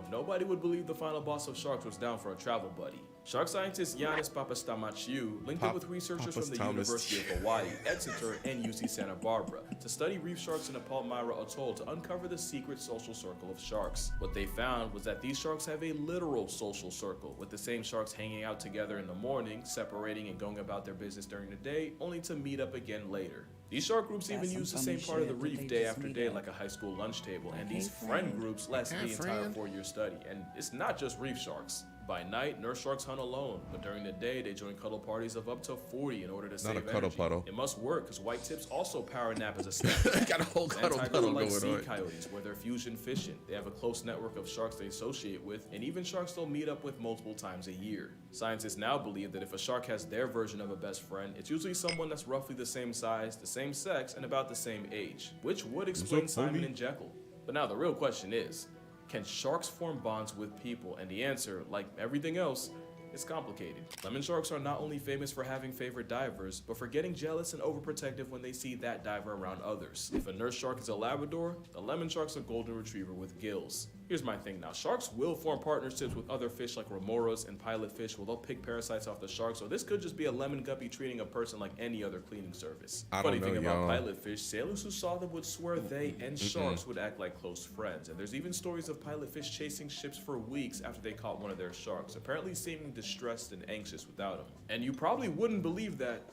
Nobody would believe the final boss of sharks was down for a travel buddy. Shark scientist Yannis Papastamachiou linked up with researchers from the University of Hawaii, Exeter, and UC Santa Barbara to study reef sharks in the Palmyra Atoll to uncover the secret social circle of sharks. What they found was that these sharks have a literal social circle, with the same sharks hanging out together in the morning, separating and going about their business during the day, only to meet up again later. These shark groups even use the same part of the reef day after day like a high school lunch table, and these friend groups last the entire 4-year study. And it's not just reef sharks. By night, nurse sharks hunt alone, but during the day, they join cuddle parties of up to 40 in order to save energy. Puddle. It must work, because white tips also power nap as a snack. Got a whole cuddle puddle like going sea on. coyotes, where they're fusion fishing. They have a close network of sharks they associate with, and even sharks they'll meet up with multiple times a year. Scientists now believe that if a shark has their version of a best friend, it's usually someone that's roughly the same size, the same sex, and about the same age, which would explain Simon and Jekyll. But now the real question is, can sharks form bonds with people? And the answer, like everything else, is complicated. Lemon sharks are not only famous for having favorite divers, but for getting jealous and overprotective when they see that diver around others. If a nurse shark is a Labrador, the lemon shark's a golden retriever with gills. Here's my thing now, sharks will form partnerships with other fish like remoras and pilot fish where they'll pick parasites off the shark, so this could just be a lemon guppy treating a person like any other cleaning service. Funny thing about pilot fish, sailors who saw them would swear they and sharks would act like close friends, and there's even stories of pilot fish chasing ships for weeks after they caught one of their sharks, apparently seeming distressed and anxious without him. And you probably wouldn't believe that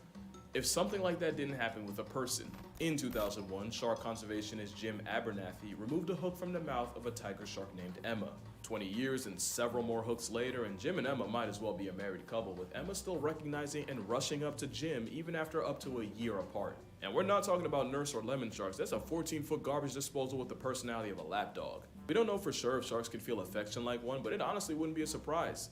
if something like that didn't happen with a person. In 2001, shark conservationist Jim Abernathy removed a hook from the mouth of a tiger shark named Emma. 20 years and several more hooks later, and Jim and Emma might as well be a married couple, with Emma still recognizing and rushing up to Jim even after up to a year apart. And we're not talking about nurse or lemon sharks, that's a 14-foot garbage disposal with the personality of a lapdog. We don't know for sure if sharks can feel affection like one, but it honestly wouldn't be a surprise.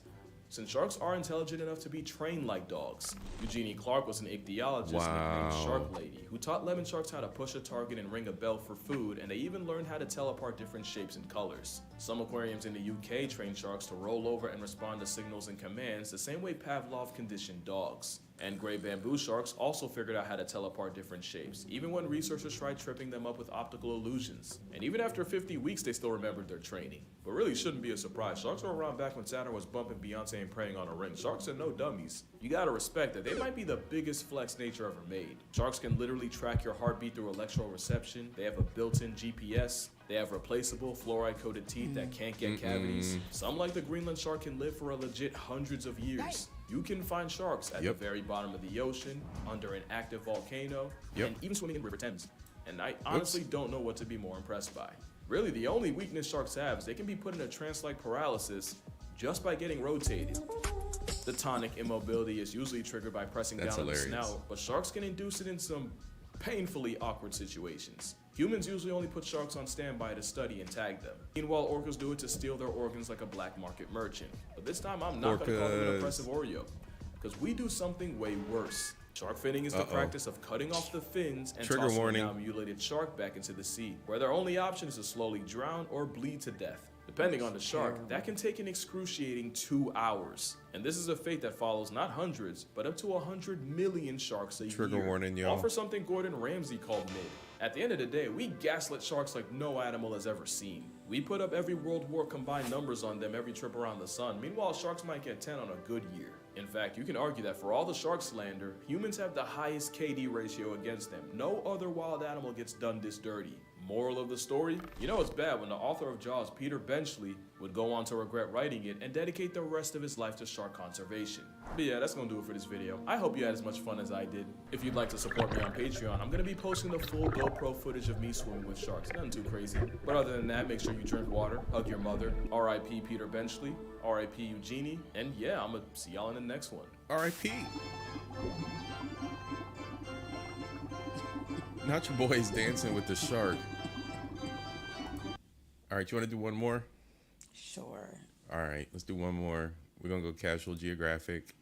since sharks are intelligent enough to be trained like dogs. Eugenie Clark was an ichthyologist nicknamed Shark Lady who taught lemon sharks how to push a target and ring a bell for food, and they even learned how to tell apart different shapes and colors. Some aquariums in the UK train sharks to roll over and respond to signals and commands the same way Pavlov conditioned dogs. And gray bamboo sharks also figured out how to tell apart different shapes, even when researchers tried tripping them up with optical illusions. And even after 50 weeks, they still remembered their training. But really shouldn't be a surprise. Sharks were around back when Saturn was bumping Beyonce and praying on a ring. Sharks are no dummies. You gotta respect that they might be the biggest flex nature ever made. Sharks can literally track your heartbeat through electroreception. They have a built-in GPS. They have replaceable fluoride-coated teeth that can't get cavities. Some, like the Greenland shark, can live for a legit hundreds of years. You can find sharks at the very bottom of the ocean, under an active volcano, and even swimming in River Thames. And I honestly don't know what to be more impressed by. Really, the only weakness sharks have is they can be put in a trance-like paralysis just by getting rotated. The tonic immobility is usually triggered by pressing down on the snout, but sharks can induce it in some painfully awkward situations. Humans usually only put sharks on standby to study and tag them. Meanwhile, orcas do it to steal their organs like a black market merchant. But this time, I'm not gonna call them an oppressive Oreo, because we do something way worse. Shark finning is the practice of cutting off the fins and tossing a now mutilated shark back into the sea, where their only option is to slowly drown or bleed to death. Depending on the shark, that can take an excruciating 2 hours. And this is a fate that follows not hundreds, but up to 100 million sharks a year. Trigger warning, y'all. All for something Gordon Ramsay called mid. At the end of the day, we gaslit sharks like no animal has ever seen. We put up every World War combined numbers on them every trip around the sun. Meanwhile, sharks might get 10 on a good year. In fact, you can argue that for all the shark slander, humans have the highest KD ratio against them. No other wild animal gets done this dirty. Moral of the story? You know it's bad when the author of Jaws, Peter Benchley, would go on to regret writing it and dedicate the rest of his life to shark conservation. But yeah, that's gonna do it for this video. I hope you had as much fun as I did. If you'd like to support me on Patreon, I'm gonna be posting the full GoPro footage of me swimming with sharks. Nothing too crazy. But other than that, make sure you drink water, hug your mother, R.I.P. Peter Benchley, R.I.P. Eugenie, and yeah, I'm gonna see y'all in the next one. R.I.P. Not your boys dancing with the shark. All right, you want to do one more? Sure. All right, let's do one more. We're going to go Casual Geographic.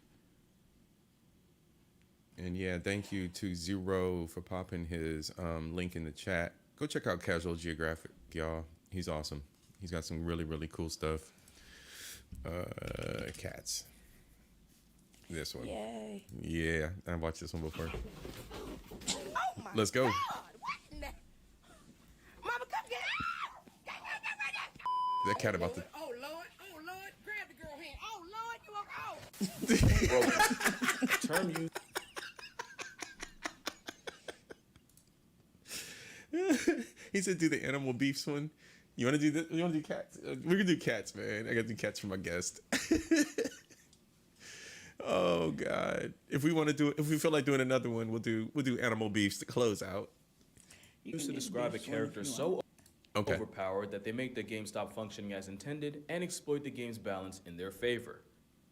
And yeah, thank you to Zero for popping his link in the chat. Go check out Casual Geographic, y'all. He's awesome. He's got some really, really cool stuff. Cats. This one. Yay. Yeah, I watched this one before. Oh my Let's go. God. What in the... Mama, come get it. That cat about to... Oh, Lord. Oh, Lord. Grab the girl hand. Oh, Lord. You walk out. Term you. He said do the animal beefs one. You want to do this? You want to do cats? We're going to do cats, man. I got to do cats for my guest. Oh God! If we want to do it, if we feel like doing another one, we'll do animal beefs to close out. Used to describe a character so overpowered that they make the game stop functioning as intended and exploit the game's balance in their favor.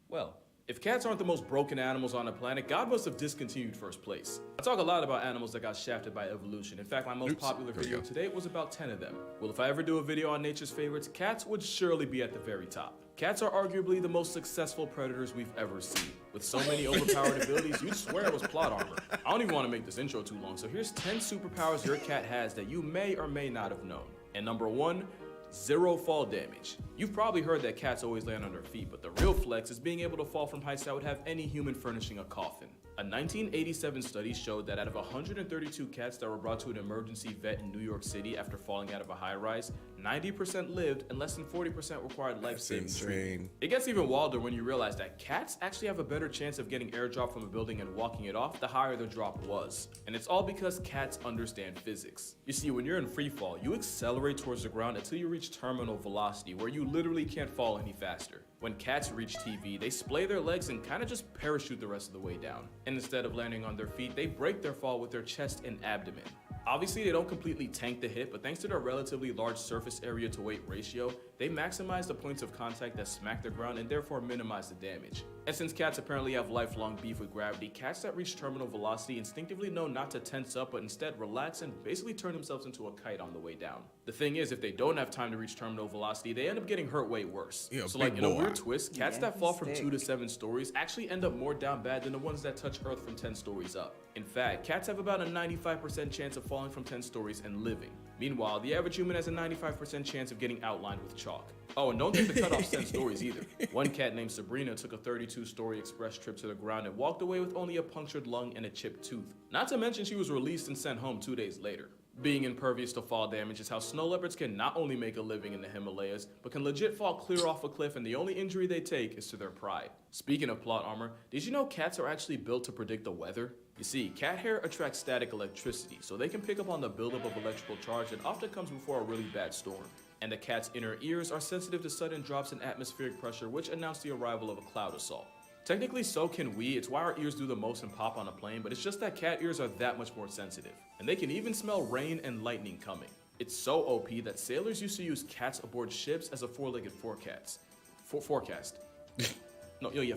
Well, if cats aren't the most broken animals on the planet, God must have discontinued first place. I talk a lot about animals that got shafted by evolution. In fact, my most popular video today was about 10 of them. Well, if I ever do a video on nature's favorites, cats would surely be at the very top. Cats are arguably the most successful predators we've ever seen. With so many overpowered abilities, you'd swear it was plot armor. I don't even want to make this intro too long, so here's 10 superpowers your cat has that you may or may not have known. And number 1, 0 fall damage. You've probably heard that cats always land on their feet, but the real flex is being able to fall from heights that would have any human furnishing a coffin. A 1987 study showed that out of 132 cats that were brought to an emergency vet in New York City after falling out of a high-rise, 90% lived and less than 40% required life-saving treatment. It gets even wilder when you realize that cats actually have a better chance of getting airdrop from a building and walking it off the higher the drop was. And it's all because cats understand physics. You see, when you're in free fall, you accelerate towards the ground until you reach terminal velocity, where you literally can't fall any faster. When cats reach TV, they splay their legs and kind of just parachute the rest of the way down. And instead of landing on their feet, they break their fall with their chest and abdomen. Obviously, they don't completely tank the hit, but thanks to their relatively large surface area to weight ratio, they maximize the points of contact that smack the ground and therefore minimize the damage. And since cats apparently have lifelong beef with gravity, cats that reach terminal velocity instinctively know not to tense up but instead relax and basically turn themselves into a kite on the way down. The thing is, if they don't have time to reach terminal velocity, they end up getting hurt way worse. Yeah, so like in a weird twist, cats Yeah, that fall from stick. 2 to 7 stories actually end up more down bad than the ones that touch Earth from 10 stories up. In fact, cats have about a 95% chance of falling from 10 stories and living. Meanwhile, the average human has a 95% chance of getting outlined with chalk. Oh, and don't think the cutoff's 10 stories either. One cat named Sabrina took a 32-story express trip to the ground and walked away with only a punctured lung and a chipped tooth. Not to mention she was released and sent home 2 days later. Being impervious to fall damage is how snow leopards can not only make a living in the Himalayas, but can legit fall clear off a cliff and the only injury they take is to their pride. Speaking of plot armor, did you know cats are actually built to predict the weather? You see, cat hair attracts static electricity, so they can pick up on the buildup of electrical charge that often comes before a really bad storm. And the cat's inner ears are sensitive to sudden drops in atmospheric pressure, which announce the arrival of a cloud assault. Technically, so can we. It's why our ears do the most and pop on a plane, but it's just that cat ears are that much more sensitive. And they can even smell rain and lightning coming. It's so OP that sailors used to use cats aboard ships as a four-legged forecast. Forecast.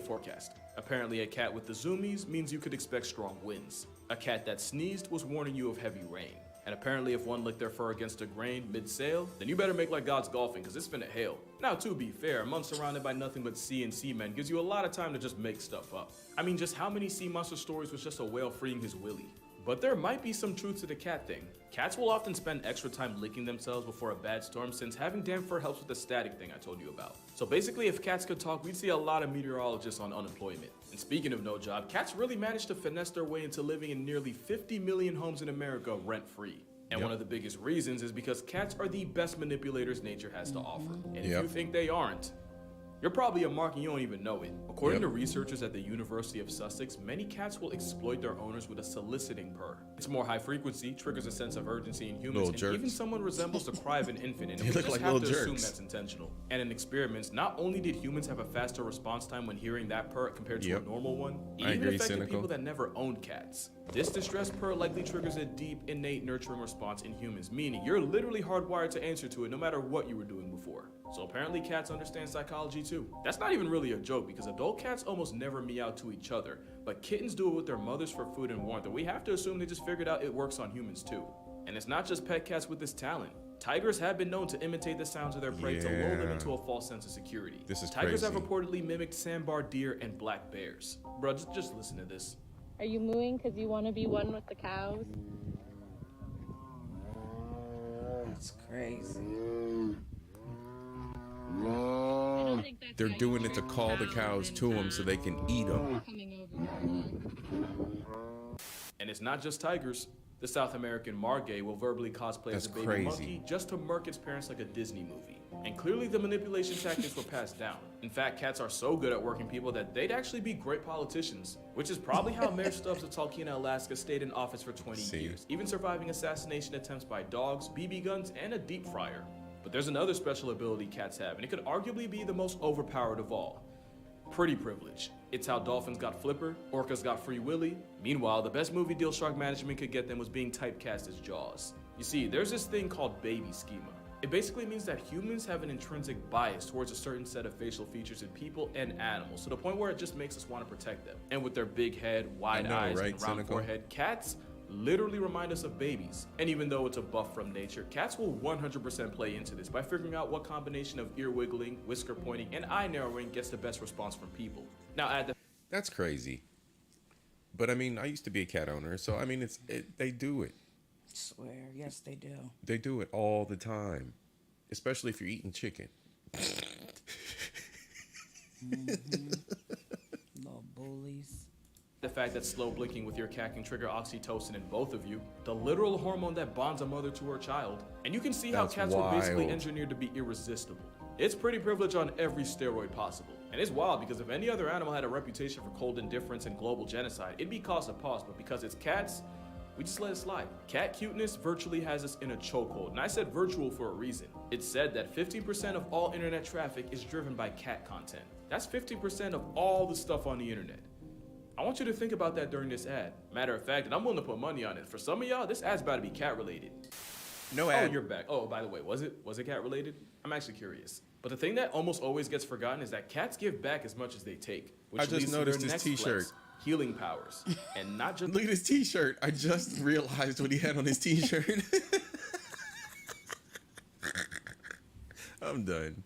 Forecast. Apparently, a cat with the zoomies means you could expect strong winds. A cat that sneezed was warning you of heavy rain. And apparently if one licked their fur against a grain mid-sail, then you better make like God's golfing, cause it's finna hail. Now to be fair, a month surrounded by nothing but sea and seamen gives you a lot of time to just make stuff up. I mean, just how many sea monster stories was just a whale freeing his willy? But there might be some truth to the cat thing. Cats will often spend extra time licking themselves before a bad storm since having damp fur helps with the static thing I told you about. So basically if cats could talk, we'd see a lot of meteorologists on unemployment. And speaking of no job, cats really managed to finesse their way into living in nearly 50 million homes in America rent-free. And one of the biggest reasons is because cats are the best manipulators nature has to offer. And if you think they aren't, you're probably a mark and you don't even know it. According to researchers at the University of Sussex, many cats will exploit their owners with a soliciting purr. It's more high frequency, triggers a sense of urgency in humans, and even someone resembles the cry of an infant, and we just like have to assume that's intentional. And in experiments, not only did humans have a faster response time when hearing that purr compared to a normal one, it even affected people that never owned cats. This distress purr likely triggers a deep, innate nurturing response in humans, meaning you're literally hardwired to answer to it no matter what you were doing before. So apparently cats understand psychology too. That's not even really a joke because adult cats almost never meow to each other, but kittens do it with their mothers for food and warmth, and we have to assume they just figured out it works on humans too. And it's not just pet cats with this talent. Tigers have been known to imitate the sounds of their prey to lull them into a false sense of security. Tigers have reportedly mimicked sandbar deer and black bears. Bro, just listen to this. Are you mooing because you want to be one with the cows? That's crazy. They're doing it to call the cows to them so they can eat them. And it's not just tigers. The South American margay will verbally cosplay as a baby monkey just to murk its parents like a Disney movie. And clearly the manipulation tactics were passed down. In fact, cats are so good at working people that they'd actually be great politicians, which is probably how Mayor Stubbs of Talkeetna, Alaska stayed in office for 20 years, even surviving assassination attempts by dogs, BB guns, and a deep fryer. But there's another special ability cats have, and it could arguably be the most overpowered of all. Pretty privilege. It's how dolphins got Flipper, orcas got Free Willy. Meanwhile, the best movie deal shark management could get them was being typecast as Jaws. You see, there's this thing called baby schema. It basically means that humans have an intrinsic bias towards a certain set of facial features in people and animals, to the point where it just makes us want to protect them. And with their big head, wide eyes, and round forehead, cats literally remind us of babies. And even though it's a buff from nature, cats will 100% play into this by figuring out what combination of ear wiggling, whisker pointing, and eye narrowing gets the best response from people. Now add the That's crazy. But I mean, I used to be a cat owner, so I mean, they do it. I swear, yes, they do. They do it all the time, especially if you're eating chicken. Little bullies. The fact that slow blinking with your cat can trigger oxytocin in both of you, the literal hormone that bonds a mother to her child. And you can see how cats were basically engineered to be irresistible. It's pretty privilege on every steroid possible. And it's wild because if any other animal had a reputation for cold indifference and global genocide, it'd be cause of pause, but because it's cats, we just let it slide. Cat cuteness virtually has us in a chokehold, and I said virtual for a reason. It's said that 15% of all internet traffic is driven by cat content. That's 15% of all the stuff on the internet. I want you to think about that during this ad. Matter of fact, and I'm willing to put money on it, for some of y'all, this ad's about to be cat related. No Oh, ad. you're back. Oh, by the way, was it cat related? I'm actually curious. But the thing that almost always gets forgotten is that cats give back as much as they take, which I just leads to noticed their his next t-shirt. flex, healing powers, and not just Look at his t-shirt. I just realized what he had on his t-shirt. I'm done.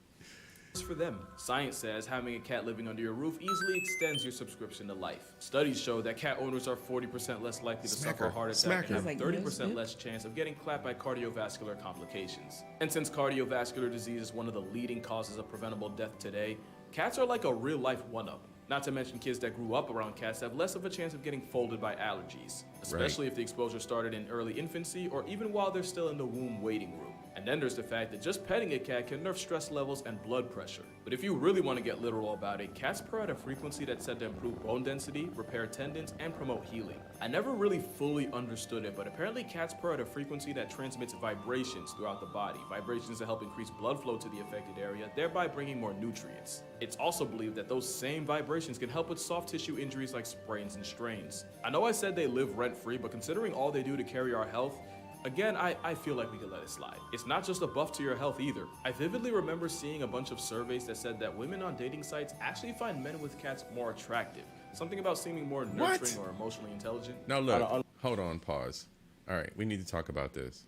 for them. Science says having a cat living under your roof easily extends your subscription to life. Studies show that cat owners are 40% less likely to suffer a heart attack and have 30% less chance of getting clapped by cardiovascular complications. And since cardiovascular disease is one of the leading causes of preventable death today, cats are like a real-life one-up. Not to mention kids that grew up around cats have less of a chance of getting folded by allergies, especially if the exposure started in early infancy or even while they're still in the womb waiting room. And then there's the fact that just petting a cat can nerf stress levels and blood pressure. But if you really want to get literal about it, cats purr at a frequency that's said to improve bone density, repair tendons, and promote healing. I never really fully understood it, but apparently cats purr at a frequency that transmits vibrations throughout the body, vibrations that help increase blood flow to the affected area, thereby bringing more nutrients. It's also believed that those same vibrations can help with soft tissue injuries like sprains and strains. I know I said they live rent-free, but considering all they do to carry our health, again, I feel like we could let it slide. It's not just a buff to your health either. I vividly remember seeing a bunch of surveys that said that women on dating sites actually find men with cats more attractive. Something about seeming more nurturing or emotionally intelligent. Now look, hold on, pause. All right, we need to talk about this.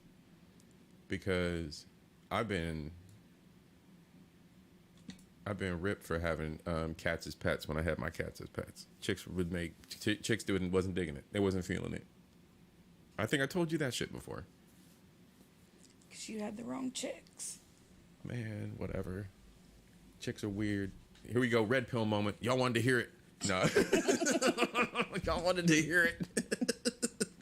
Because I've been ripped for having cats as pets when I had my cats as pets. Chicks wasn't digging it. They wasn't feeling it. I think I told you that shit before. Because you had the wrong chicks. Man, whatever. Chicks are weird. Here we go, red pill moment. Y'all wanted to hear it. No. Y'all wanted to hear it.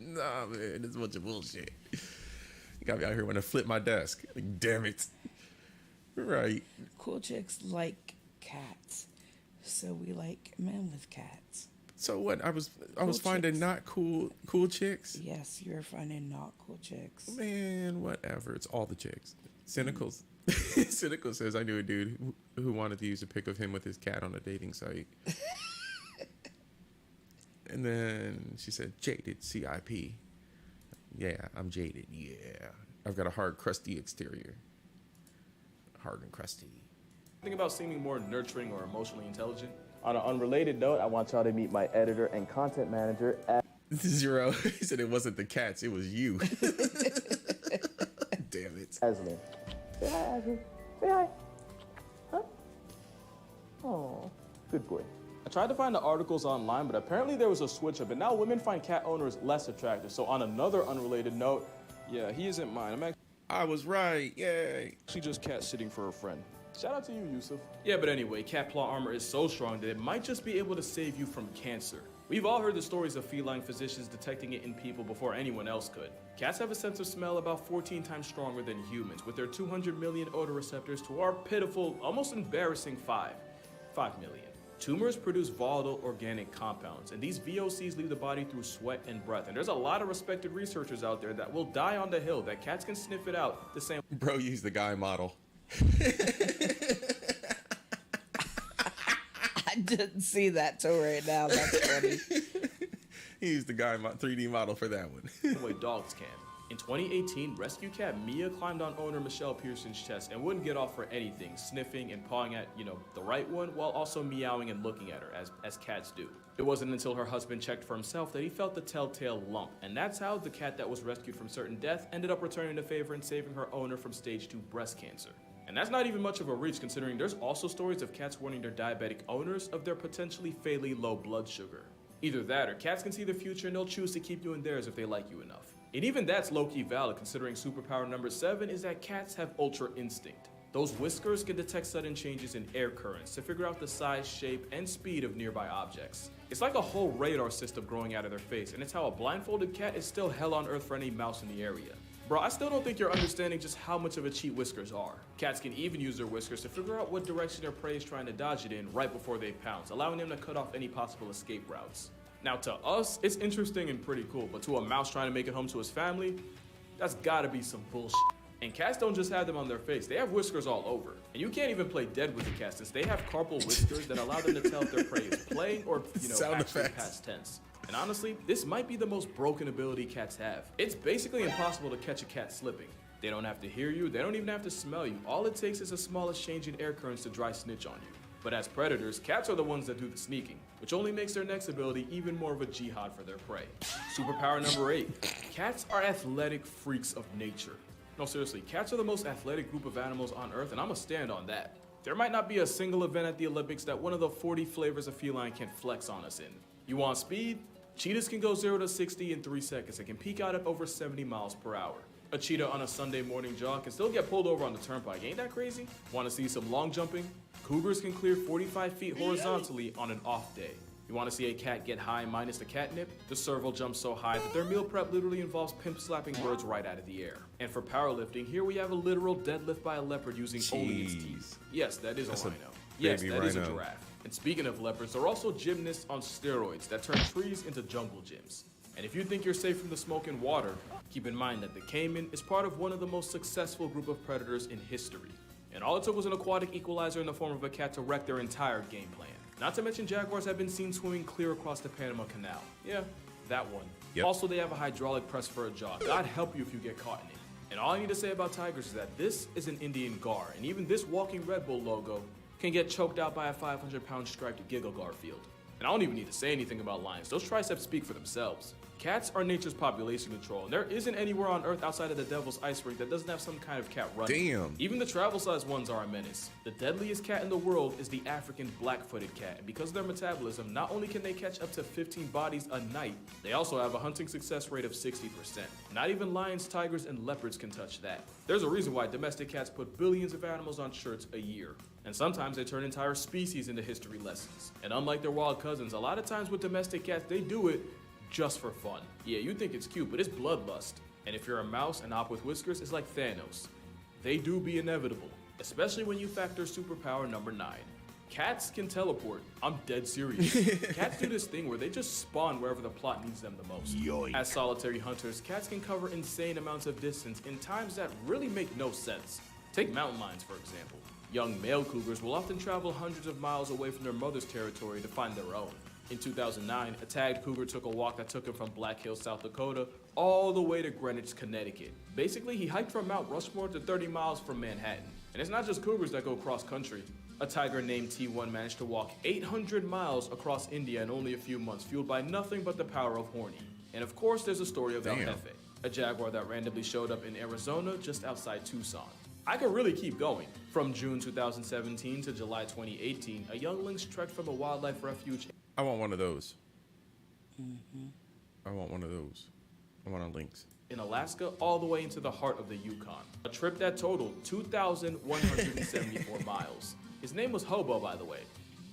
Nah, man, this is a bunch of bullshit. You got me out here wanting to flip my desk. Like, damn it. Right. Cool chicks like cats. So we like men with cats. So what? I was finding not cool chicks. Yes, you're finding not cool chicks. Man, whatever. It's all the chicks. Cynical says I knew a dude who wanted to use a pic of him with his cat on a dating site. And then she said, jaded C.I.P. Yeah, I'm jaded. Yeah. I've got a hard, crusty exterior. Hard and crusty. Something about seeming more nurturing or emotionally intelligent. On an unrelated note, I want y'all to meet my editor and content manager at Zero. He said it wasn't the cats, it was you. Damn it. Aslan. Say hi, Aslan. Say hi. Huh? Oh, good boy. I tried to find the articles online, but apparently there was a switch up, and now women find cat owners less attractive. So on another unrelated note, yeah, he isn't mine. I was right. Yay. She just cat sitting for a friend. Shout out to you, Yusuf. Yeah, but anyway, cat claw armor is so strong that it might just be able to save you from cancer. We've all heard the stories of feline physicians detecting it in people before anyone else could. Cats have a sense of smell about 14 times stronger than humans, with their 200 million odor receptors to our pitiful, almost embarrassing 5 million. Tumors produce volatile organic compounds, and these VOCs leave the body through sweat and breath. And there's a lot of respected researchers out there that will die on the hill that cats can sniff it out the same. Bro, use the guy model. I didn't see that till right now. That's funny. He used the guy 3D model for that one. The way dogs can. In 2018, rescue cat Mia climbed on owner Michelle Pearson's chest and wouldn't get off for anything, sniffing and pawing at, the right one, while also meowing and looking at her, as cats do. It wasn't until her husband checked for himself that he felt the telltale lump, and that's how the cat that was rescued from certain death ended up returning the favor and saving her owner from stage 2 breast cancer. And that's not even much of a reach, considering there's also stories of cats warning their diabetic owners of their potentially fatally low blood sugar. Either that, or cats can see the future and they'll choose to keep you in theirs if they like you enough. And even that's low-key valid, considering superpower number 7 is that cats have ultra instinct. Those whiskers can detect sudden changes in air currents to figure out the size, shape, and speed of nearby objects. It's like a whole radar system growing out of their face, and it's how a blindfolded cat is still hell on earth for any mouse in the area. Bro, I still don't think you're understanding just how much of a cheat whiskers are. Cats can even use their whiskers to figure out what direction their prey is trying to dodge it in right before they pounce, allowing them to cut off any possible escape routes. Now to us, it's interesting and pretty cool, but to a mouse trying to make it home to his family, that's gotta be some bullshit. And cats don't just have them on their face, they have whiskers all over. And you can't even play dead with the cat since they have carpal whiskers that allow them to tell if their prey is playing or, actually past tense. And honestly, this might be the most broken ability cats have. It's basically impossible to catch a cat slipping. They don't have to hear you, they don't even have to smell you. All it takes is a small exchange in air currents to dry snitch on you. But as predators, cats are the ones that do the sneaking, which only makes their next ability even more of a jihad for their prey. Superpower number 8. Cats are athletic freaks of nature. No, seriously, cats are the most athletic group of animals on Earth, and I'ma stand on that. There might not be a single event at the Olympics that one of the 40 flavors of feline can flex on us in. You want speed? Cheetahs can go 0 to 60 in 3 seconds and can peak out at over 70 miles per hour. A cheetah on a Sunday morning jog can still get pulled over on the turnpike. Ain't that crazy? Want to see some long jumping? Cougars can clear 45 feet horizontally on an off day. You want to see a cat get high minus the catnip? The serval jumps so high that their meal prep literally involves pimp slapping birds right out of the air. And for powerlifting, here we have a literal deadlift by a leopard using only its teeth. Yes, that is a rhino. Yes, that is a giraffe. And speaking of leopards, they're also gymnasts on steroids that turn trees into jungle gyms. And if you think you're safe from the smoke and water, keep in mind that the caiman is part of one of the most successful group of predators in history. And all it took was an aquatic equalizer in the form of a cat to wreck their entire game plan. Not to mention jaguars have been seen swimming clear across the Panama Canal. Yeah, that one. Yep. Also, they have a hydraulic press for a jaw. God help you if you get caught in it. And all I need to say about tigers is that this is an Indian gar, and even this walking Red Bull logo can get choked out by a 500-pound striped Giggle Garfield. And I don't even need to say anything about lions. Those triceps speak for themselves. Cats are nature's population control, and there isn't anywhere on Earth outside of the Devil's Ice Rink that doesn't have some kind of cat running. Damn. Even the travel-sized ones are a menace. The deadliest cat in the world is the African black-footed cat, and because of their metabolism, not only can they catch up to 15 bodies a night, they also have a hunting success rate of 60%. Not even lions, tigers, and leopards can touch that. There's a reason why domestic cats put billions of animals on shirts a year. And sometimes they turn entire species into history lessons. And unlike their wild cousins, a lot of times with domestic cats, they do it just for fun. Yeah, you think it's cute, but it's bloodlust. And if you're a mouse, an op with whiskers is like Thanos. They do be inevitable, especially when you factor superpower number 9. Cats can teleport. I'm dead serious. Cats do this thing where they just spawn wherever the plot needs them the most. Yoink. As solitary hunters, cats can cover insane amounts of distance in times that really make no sense. Take mountain lions, for example. Young male cougars will often travel hundreds of miles away from their mother's territory to find their own. In 2009, a tagged cougar took a walk that took him from Black Hills, South Dakota, all the way to Greenwich, Connecticut. Basically, he hiked from Mount Rushmore to 30 miles from Manhattan. And it's not just cougars that go cross-country. A tiger named T1 managed to walk 800 miles across India in only a few months, fueled by nothing but the power of horny. And of course, there's a story of El Jefe, a jaguar that randomly showed up in Arizona just outside Tucson. I could really keep going. From June 2017 to July 2018, a young lynx trekked from a wildlife refuge. I want one of those. I want one of those. I want a lynx. In Alaska, all the way into the heart of the Yukon. A trip that totaled 2,174 miles. His name was Hobo, by the way.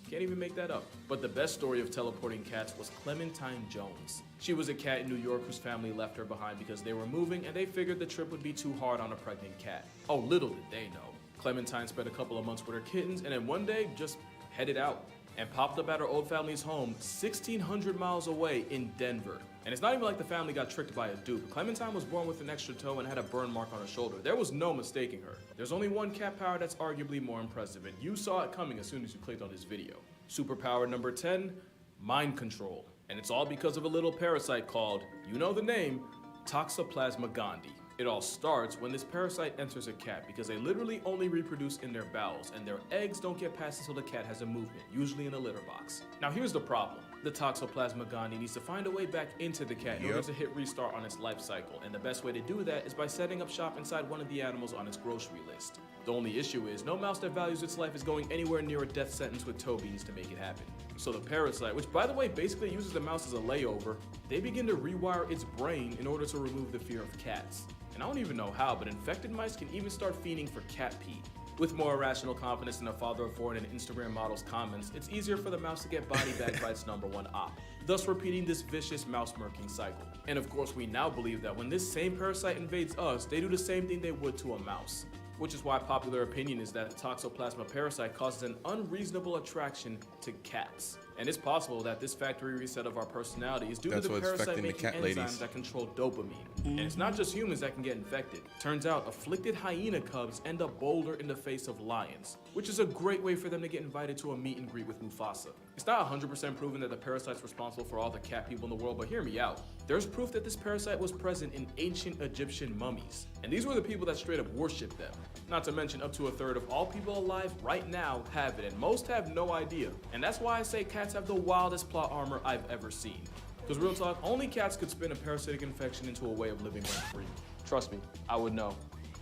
Can't even make that up. But the best story of teleporting cats was Clementine Jones. She was a cat in New York whose family left her behind because they were moving and they figured the trip would be too hard on a pregnant cat. Oh, little did they know. Clementine spent a couple of months with her kittens and then one day just headed out and popped up at her old family's home 1,600 miles away in Denver. And it's not even like the family got tricked by a dupe. Clementine was born with an extra toe and had a burn mark on her shoulder. There was no mistaking her. There's only one cat power that's arguably more impressive, and you saw it coming as soon as you clicked on this video. Superpower number 10, mind control. And it's all because of a little parasite called, you know the name, Toxoplasma gondii. It all starts when this parasite enters a cat because they literally only reproduce in their bowels and their eggs don't get past until the cat has a movement, usually in a litter box. Now here's the problem. The Toxoplasma gondii needs to find a way back into the cat in order to hit restart on its life cycle, and the best way to do that is by setting up shop inside one of the animals on its grocery list. The only issue is no mouse that values its life is going anywhere near a death sentence with toe beans to make it happen. So the parasite, which by the way basically uses the mouse as a layover, they begin to rewire its brain in order to remove the fear of cats. And I don't even know how, but infected mice can even start fiending for cat pee. With more irrational confidence in a father of four and an Instagram model's comments, it's easier for the mouse to get body bagged by its #1 op, thus repeating this vicious mouse-murking cycle. And of course, we now believe that when this same parasite invades us, they do the same thing they would to a mouse. Which is why popular opinion is that the Toxoplasma parasite causes an unreasonable attraction to cats. And it's possible that this factory reset of our personality is due That's to the what's parasite affecting the making cat enzymes ladies. that control dopamine. And it's not just humans that can get infected. Turns out afflicted hyena cubs end up bolder in the face of lions, which is a great way for them to get invited to a meet and greet with Mufasa. It's not 100% proven that the parasite's responsible for all the cat people in the world, but hear me out. There's proof that this parasite was present in ancient Egyptian mummies, and these were the people that straight up worshipped them. Not to mention up to a third of all people alive right now have it, and most have no idea. And that's why I say cats have the wildest plot armor I've ever seen. Because real talk, only cats could spin a parasitic infection into a way of living rent-free. Trust me, I would know.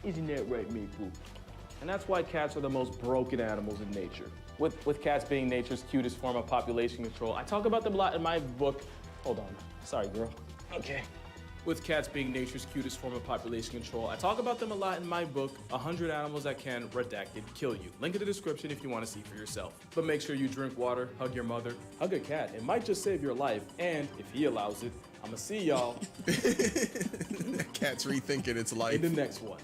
Isn't that right, Maple? And that's why cats are the most broken animals in nature. With cats being nature's cutest form of population control, I talk about them a lot in my book. Hold on, sorry girl. Okay. With cats being nature's cutest form of population control, I talk about them a lot in my book, 100 Animals That Can, Redacted, Kill You. Link in the description if you want to see for yourself. But make sure you drink water, hug your mother, hug a cat. It might just save your life, and if he allows it, I'ma see y'all. Cat's rethinking its life. In the next one.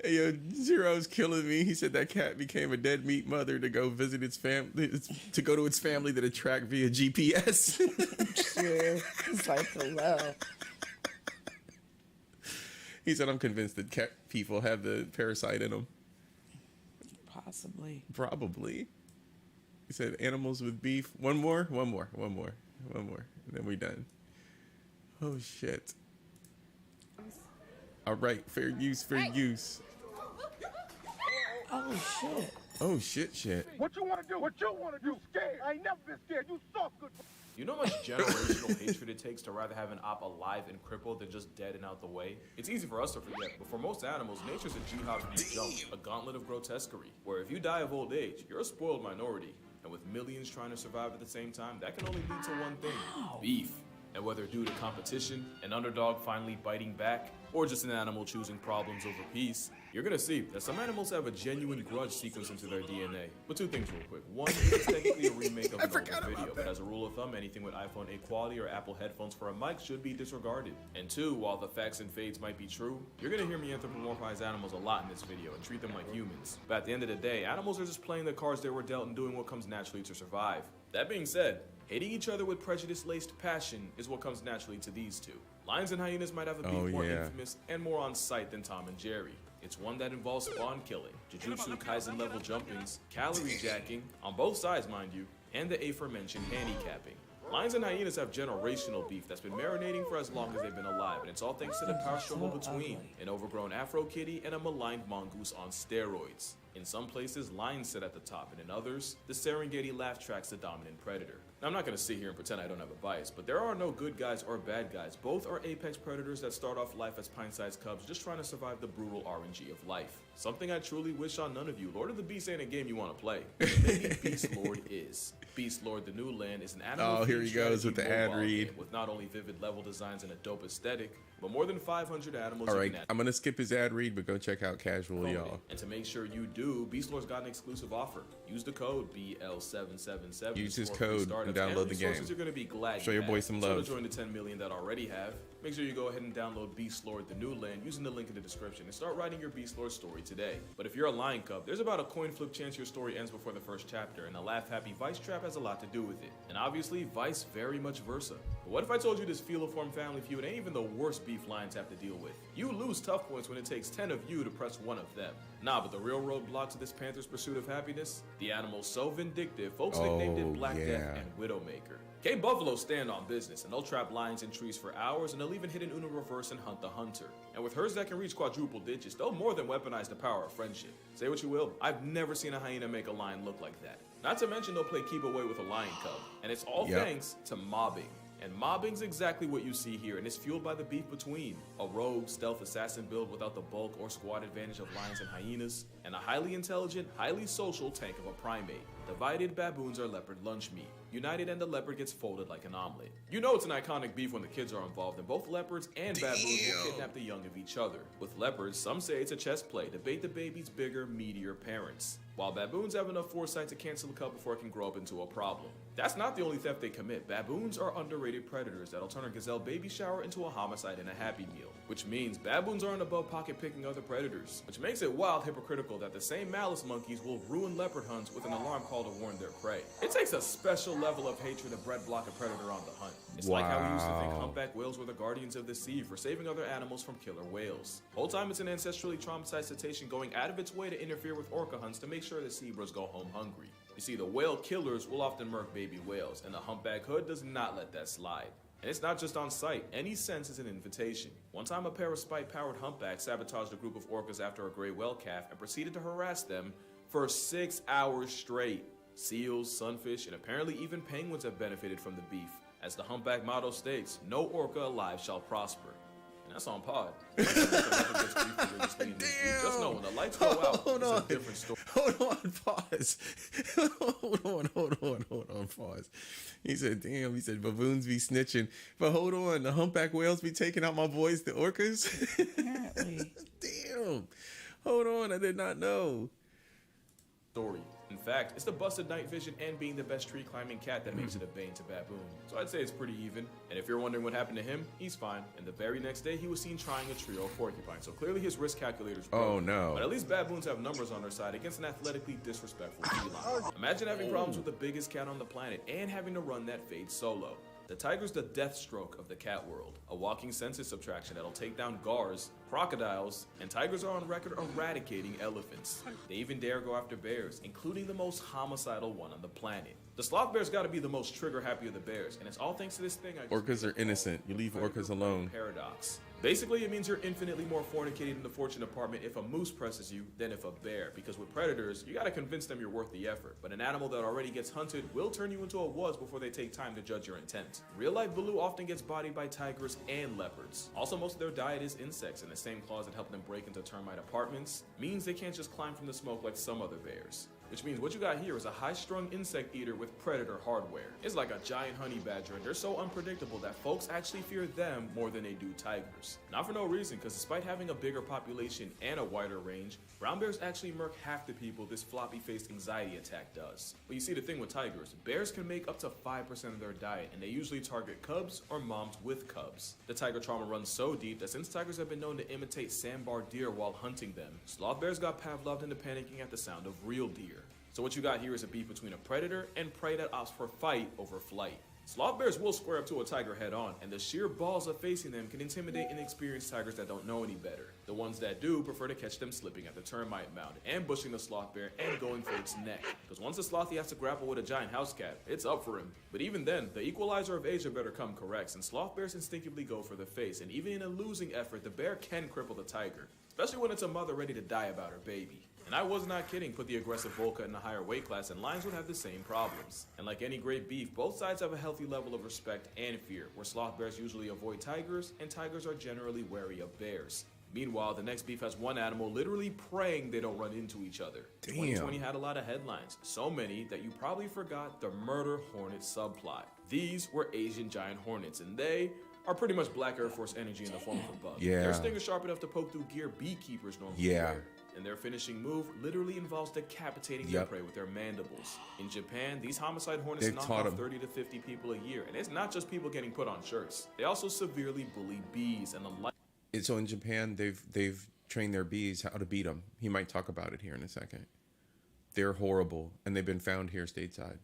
Hey, yo, Zero's killing me. He said that cat became a dead meat mother to go visit its family, to go to its family that track via GPS. True. It's like, hello. He said, I'm convinced that cat people have the parasite in them. Possibly. Probably. He said, animals with beef. One more. And then we done. Oh, shit. All right, fair use. Oh, shit. What you want to do? You scared? I ain't never been scared. You soft good. You know how much generational hatred it takes to rather have an op alive and crippled than just dead and out the way? It's easy for us to forget, but for most animals, nature's a jihad from the jump, a gauntlet of grotesquerie, where if you die of old age, you're a spoiled minority. And with millions trying to survive at the same time, that can only lead to one thing, beef. And whether due to competition, an underdog finally biting back, or just an animal choosing problems over peace, you're gonna see that some animals have a genuine grudge sequence into their DNA. But two things real quick. One, it's technically a remake of an older video, but as a rule of thumb, anything with iPhone 8 quality or Apple headphones for a mic should be disregarded. And two, while the facts and fades might be true, you're gonna hear me anthropomorphize animals a lot in this video and treat them like humans. But at the end of the day, animals are just playing the cards they were dealt and doing what comes naturally to survive. That being said, hating each other with prejudice-laced passion is what comes naturally to these two. Lions and hyenas might have a beef more infamous and more on sight than Tom and Jerry. It's one that involves spawn killing, Jujutsu Kaisen level jumpings, calorie jacking, on both sides mind you, and the aforementioned handicapping. Lions and hyenas have generational beef that's been marinating for as long as they've been alive, and it's all thanks to the power struggle between an overgrown Afro kitty and a maligned mongoose on steroids. In some places, lions sit at the top, and in others, the Serengeti laugh track's the dominant predator. Now, I'm not going to sit here and pretend I don't have a bias, but there are no good guys or bad guys. Both are apex predators that start off life as pint-sized cubs just trying to survive the brutal RNG of life. Something I truly wish on none of you. Lord of the Beast ain't a game you want to play. Maybe Beast Lord is. Beast Lord The New Land is an animal. Oh, here he goes with the ad read. With not only vivid level designs and a dope aesthetic, but more than 500 animals. All right, I'm gonna skip his ad read, but go check out Casual, y'all. And to make sure you do, Beast Lord's got an exclusive offer. Use the code BL777. Use his code and download the game. You're gonna be glad. Show your boy some love. So to join the 10 million that already have, make sure you go ahead and download Beast Lord The New Land using the link in the description and start writing your Beast Lord story today. But if you're a lion cub, there's about a coin flip chance your story ends before the first chapter, and a laugh-happy Vice trap has a lot to do with it. And obviously, Vice very much versa. But what if I told you this filiform family feud ain't even the worst beef lions have to deal with? You lose tough points when it takes 10 of you to press one of them. Nah, but the real roadblock to this panther's pursuit of happiness? The animal's so vindictive, folks nicknamed it Black Death and Widowmaker. K Buffalo stand on business, and they'll trap lions in trees for hours, and they'll even hit an Uno reverse and hunt the hunter. And with hers that can reach quadruple digits, they'll more than weaponize the power of friendship. Say what you will, I've never seen a hyena make a lion look like that. Not to mention they'll play keep away with a lion cub, and it's all thanks to mobbing. And mobbing's exactly what you see here, and it's fueled by the beef between a rogue stealth assassin build without the bulk or squad advantage of lions and hyenas, and a highly intelligent, highly social tank of a primate. Divided baboons are leopard lunch meat. united and the leopard gets folded like an omelet. You know it's an iconic beef when the kids are involved, and both leopards and baboons will kidnap the young of each other. With leopards, some say it's a chess play to bait the baby's bigger, meatier parents, while baboons have enough foresight to cancel the cub before it can grow up into a problem. That's not the only theft they commit. Baboons are underrated predators that'll turn a gazelle baby shower into a homicide and a Happy Meal, which means baboons aren't above pocket picking other predators, which makes it wild hypocritical that the same malice monkeys will ruin leopard hunts with an alarm call to warn their prey. It takes a special level of hatred to bread block a predator on the hunt. It's like how we used to think humpback whales were the guardians of the sea for saving other animals from killer whales. Whole time it's an ancestrally traumatized cetacean going out of its way to interfere with orca hunts to make sure the zebras go home hungry. You see, the whale killers will often murk baby whales, and the humpback hood does not let that slide. And it's not just on sight, any sense is an invitation. One time a pair of spike-powered humpbacks sabotaged a group of orcas after a gray whale calf and proceeded to harass them for 6 hours straight. Seals, sunfish, and apparently even penguins have benefited from the beef. As the humpback motto states, no orca alive shall prosper. And that's on pod. Just know when the lights go out, it's a different story. Hold on, pause. Hold on, pause. He said, damn, he said, baboons be snitching. But hold on, the humpback whales be taking out my boys, the orcas? Apparently. Damn. Hold on, I did not know. Story. In fact, it's the busted night vision and being the best tree climbing cat that makes it a bane to baboon. So I'd say it's pretty even. And if you're wondering what happened to him, he's fine. And the very next day, he was seen trying a trio of porcupines. So clearly his risk calculator's broke. Oh no. But at least baboons have numbers on their side against an athletically disrespectful feline. Imagine having problems with the biggest cat on the planet and having to run that fade solo. The tiger's the death stroke of the cat world, a walking census subtraction that'll take down gars, crocodiles, and tigers are on record eradicating elephants. They even dare go after bears, including the most homicidal one on the planet. The sloth bear's gotta be the most trigger happy of the bears, and it's all thanks to this thing I Orcas are innocent. You leave orcas alone. Paradox. Basically, it means you're infinitely more fornicated in the fortune department if a moose presses you than if a bear, because with predators, you gotta convince them you're worth the effort, but an animal that already gets hunted will turn you into a was before they take time to judge your intent. Real-life Baloo often gets bodied by tigers and leopards. Also, most of their diet is insects, and the same claws that help them break into termite apartments means they can't just climb from the smoke like some other bears. Which means what you got here is a high-strung insect eater with predator hardware. It's like a giant honey badger, and they're so unpredictable that folks actually fear them more than they do tigers. Not for no reason, because despite having a bigger population and a wider range, brown bears actually murk half the people this floppy-faced anxiety attack does. But you see, the thing with tigers, bears can make up to 5% of their diet, and they usually target cubs or moms with cubs. The tiger trauma runs so deep that since tigers have been known to imitate sandbar deer while hunting them, sloth bears got Pavloved into panicking at the sound of real deer. So what you got here is a beef between a predator and prey that opts for fight over flight. Sloth bears will square up to a tiger head on, and the sheer balls of facing them can intimidate inexperienced tigers that don't know any better. The ones that do prefer to catch them slipping at the termite mound, ambushing the sloth bear and going for its neck. Because once a slothy has to grapple with a giant house cat, it's up for him. But even then, the equalizer of Asia better come correct, and sloth bears instinctively go for the face, and even in a losing effort, the bear can cripple the tiger. Especially when it's a mother ready to die about her baby. And I was not kidding, put the aggressive Volca in a higher weight class and lions would have the same problems. And like any great beef, both sides have a healthy level of respect and fear, where sloth bears usually avoid tigers, and tigers are generally wary of bears. Meanwhile, the next beef has one animal literally praying they don't run into each other. Damn. 2020 had a lot of headlines, so many that you probably forgot the murder hornet subplot. These were Asian giant hornets, and they are pretty much black Air Force energy in the form of a bug. Yeah. Their sting is sharp enough to poke through gear beekeepers normally wear. And their finishing move literally involves decapitating their prey with their mandibles. In Japan, these homicide hornets knock off 30 to 50 people a year. And it's not just people getting put on shirts. They also severely bully bees and the like. So in Japan, they've trained their bees how to beat them. He might talk about it here in a second. They're horrible, and they've been found here stateside.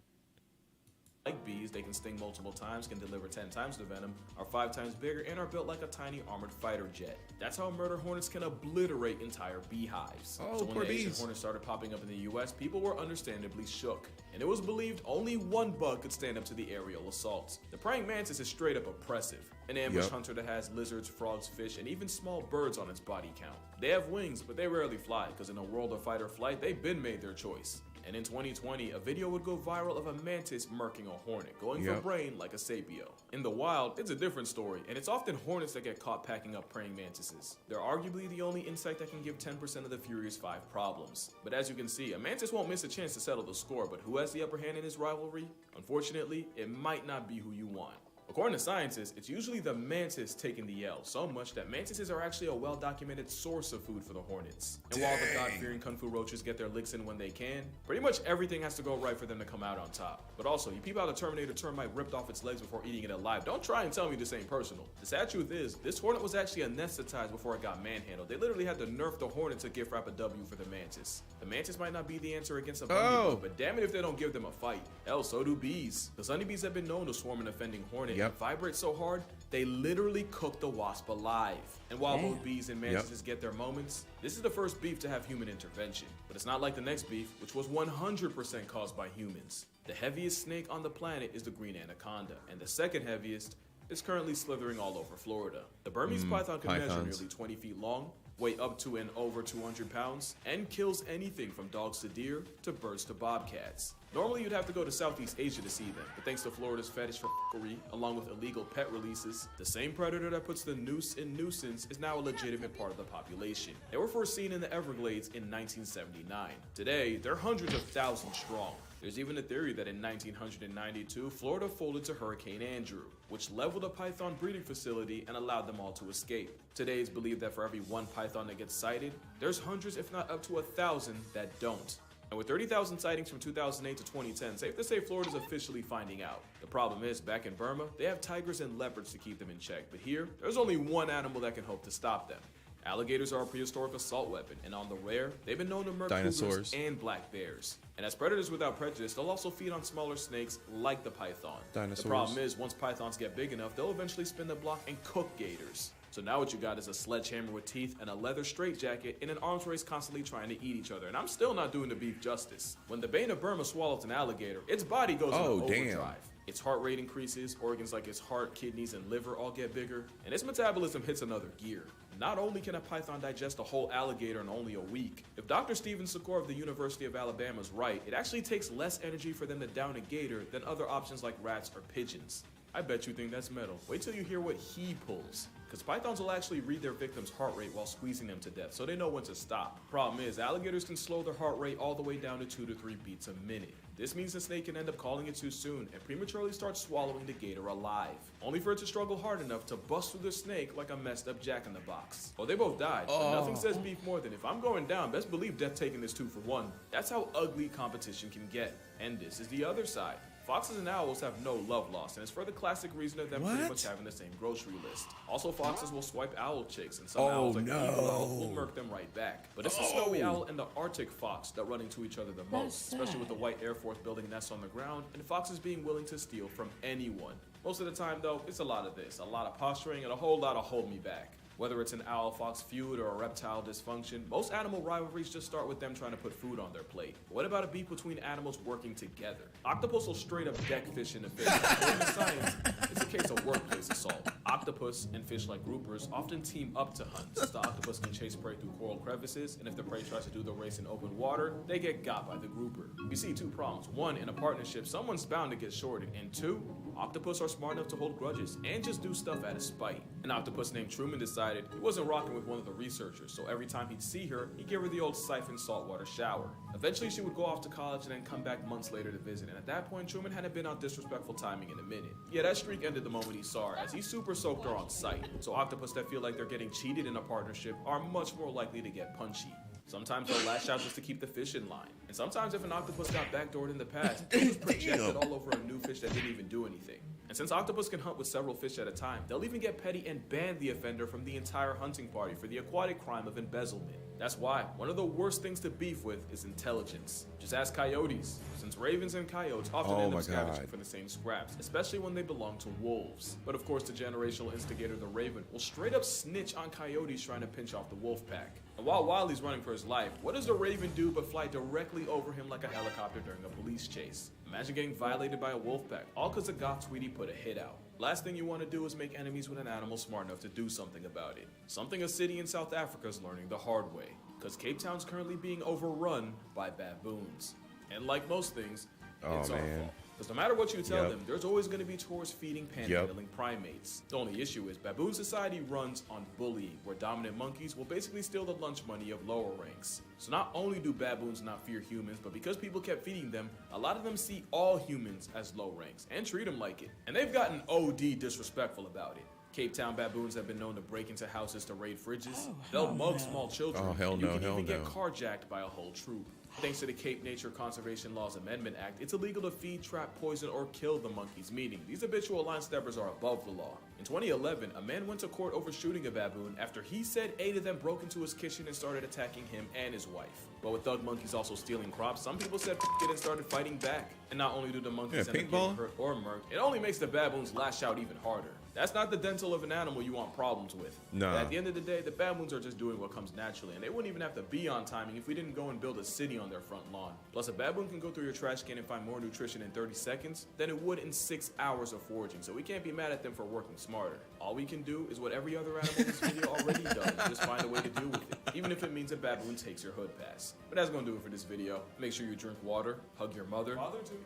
Like bees, they can sting multiple times, can deliver 10 times the venom, are 5 times bigger, and are built like a tiny armored fighter jet. That's how murder hornets can obliterate entire beehives. Oh, so when poor the Asian bees. hornets started popping up in the US, people were understandably shook. And it was believed only one bug could stand up to the aerial assaults. The praying mantis is straight up oppressive. An ambush Yep. hunter that has lizards, frogs, fish, and even small birds on its body count. They have wings, but they rarely fly, because in a world of fight or flight, they've been made their choice. And in 2020, a video would go viral of a mantis murking a hornet, going for Yep. brain like a sapio. In the wild, it's a different story, and it's often hornets that get caught packing up praying mantises. They're arguably the only insect that can give 10% of the Furious 5 problems. But as you can see, a mantis won't miss a chance to settle the score, but who has the upper hand in this rivalry? Unfortunately, it might not be who you want. According to scientists, it's usually the mantis taking the L, so much that mantises are actually a well-documented source of food for the hornets. And while the God-fearing kung fu roaches get their licks in when they can, pretty much everything has to go right for them to come out on top. But also, you peep out a Terminator termite ripped off its legs before eating it alive. Don't try and tell me this ain't personal. The sad truth is, this hornet was actually anesthetized before it got manhandled. They literally had to nerf the hornet to gift wrap a W for the mantis. The mantis might not be the answer against a bunny bug, but damn it if they don't give them a fight. Hell, so do bees. The honeybees have been known to swarm an offending hornet and vibrate so hard, they literally cook the wasp alive. And while both bees and mantises get their moments, this is the first beef to have human intervention. But it's not like the next beef, which was 100% caused by humans. The heaviest snake on the planet is the green anaconda, and the second heaviest is currently slithering all over Florida. The Burmese python can measure nearly 20 feet long, weigh up to and over 200 pounds, and kills anything from dogs to deer to birds to bobcats. Normally you'd have to go to Southeast Asia to see them, but thanks to Florida's fetish for f***ery, along with illegal pet releases, the same predator that puts the noose in nuisance is now a legitimate part of the population. They were first seen in the Everglades in 1979. Today, they're hundreds of thousands strong. There's even a theory that in 1992, Florida folded to Hurricane Andrew, which leveled a python breeding facility and allowed them all to escape. Today it's believed that for every one python that gets sighted, there's hundreds if not up to 1,000 that don't. And with 30,000 sightings from 2008 to 2010, safe to say Florida's officially finding out. The problem is, back in Burma, they have tigers and leopards to keep them in check, but here, there's only one animal that can hope to stop them. Alligators are a prehistoric assault weapon, and on the rare, they've been known to murk cougars and black bears. And as predators without prejudice, they'll also feed on smaller snakes like the python. The problem is, once pythons get big enough, they'll eventually spin the block and cook gators. So now what you got is a sledgehammer with teeth and a leather straitjacket in an arms race constantly trying to eat each other. And I'm still not doing the beef justice. When the Bane of Burma swallows an alligator, its body goes into overdrive. Its heart rate increases, organs like its heart, kidneys, and liver all get bigger, and its metabolism hits another gear. Not only can a python digest a whole alligator in only a week, if Dr. Steven Secor of the University of Alabama is right, it actually takes less energy for them to down a gator than other options like rats or pigeons. I bet you think that's metal. Wait till you hear what he pulls. Because pythons will actually read their victim's heart rate while squeezing them to death, so they know when to stop. Problem is, alligators can slow their heart rate all the way down to 2 to 3 beats a minute. This means the snake can end up calling it too soon and prematurely start swallowing the gator alive, only for it to struggle hard enough to bust through the snake like a messed up jack-in-the-box. Well, they both died, but nothing says beef more than if I'm going down, best believe death taking this 2 for 1. That's how ugly competition can get. And this is the other side. Foxes and owls have no love lost, and it's for the classic reason of them pretty much having the same grocery list. Also, foxes will swipe owl chicks, and some owls like the eagle owl will murk them right back. But it's the snowy owl and the Arctic fox that run into each other the most, especially with the white Air Force building nests on the ground, and foxes being willing to steal from anyone. Most of the time, though, it's a lot of this, a lot of posturing, and a whole lot of hold me back. Whether it's an owl-fox feud or a reptile dysfunction, most animal rivalries just start with them trying to put food on their plate. But what about a beef between animals working together? Octopus will straight up deck fish in the fish. According to science, it's a case of workplace assault. Octopus and fish like groupers often team up to hunt, since the octopus can chase prey through coral crevices, and if the prey tries to do the race in open water, they get got by the grouper. You see 2 problems. 1, in a partnership, someone's bound to get shorted, and 2, octopus are smart enough to hold grudges and just do stuff out of spite. An octopus named Truman decided he wasn't rocking with one of the researchers, so every time he'd see her, he'd give her the old siphon saltwater shower. Eventually she would go off to college and then come back months later to visit, and at that point Truman hadn't been on disrespectful timing in a minute. Yeah, that streak ended the moment he saw her, as he super soaked her on sight. So octopus that feel like they're getting cheated in a partnership are much more likely to get punchy. Sometimes they'll lash out just to keep the fish in line. And sometimes if an octopus got backdoored in the past, they'll just project it all over a new fish that didn't even do anything. And since octopus can hunt with several fish at a time, they'll even get petty and ban the offender from the entire hunting party for the aquatic crime of embezzlement. That's why one of the worst things to beef with is intelligence. Just ask coyotes, since ravens and coyotes often end up scavenging for the same scraps, especially when they belong to wolves. But of course, the generational instigator, the raven, will straight up snitch on coyotes trying to pinch off the wolf pack. And while Wiley's running for his life, what does the Raven do but fly directly over him like a helicopter during a police chase? Imagine getting violated by a wolf pack, all because a goth Tweety put a hit out. Last thing you want to do is make enemies with an animal smart enough to do something about it. Something a city in South Africa is learning the hard way, because Cape Town's currently being overrun by baboons. And like most things, it's our fault. Because no matter what you tell them, there's always going to be tourists feeding panhandling primates. The only issue is baboon society runs on bullying, where dominant monkeys will basically steal the lunch money of lower ranks. So not only do baboons not fear humans, but because people kept feeding them, a lot of them see all humans as low ranks and treat them like it. And they've gotten OD disrespectful about it. Cape Town baboons have been known to break into houses to raid fridges. They'll mug small children. And you can even get carjacked by a whole troop. Thanks to the Cape Nature Conservation Laws Amendment Act, it's illegal to feed, trap, poison, or kill the monkeys, meaning these habitual line steppers are above the law. In 2011, a man went to court over shooting a baboon after he said 8 of them broke into his kitchen and started attacking him and his wife. But with thug monkeys also stealing crops, some people said it and started fighting back. And not only do the monkeys end up getting hurt or murked, it only makes the baboons lash out even harder. That's not the dental of an animal you want problems with. No. At the end of the day, the baboons are just doing what comes naturally, and they wouldn't even have to be on timing if we didn't go and build a city on their front lawn. Plus, a baboon can go through your trash can and find more nutrition in 30 seconds than it would in 6 hours of foraging, so we can't be mad at them for working smarter. All we can do is what every other animal in this video already does, just find a way to deal with it, even if it means a baboon takes your hood pass. But that's gonna do it for this video. Make sure you drink water, hug your mother.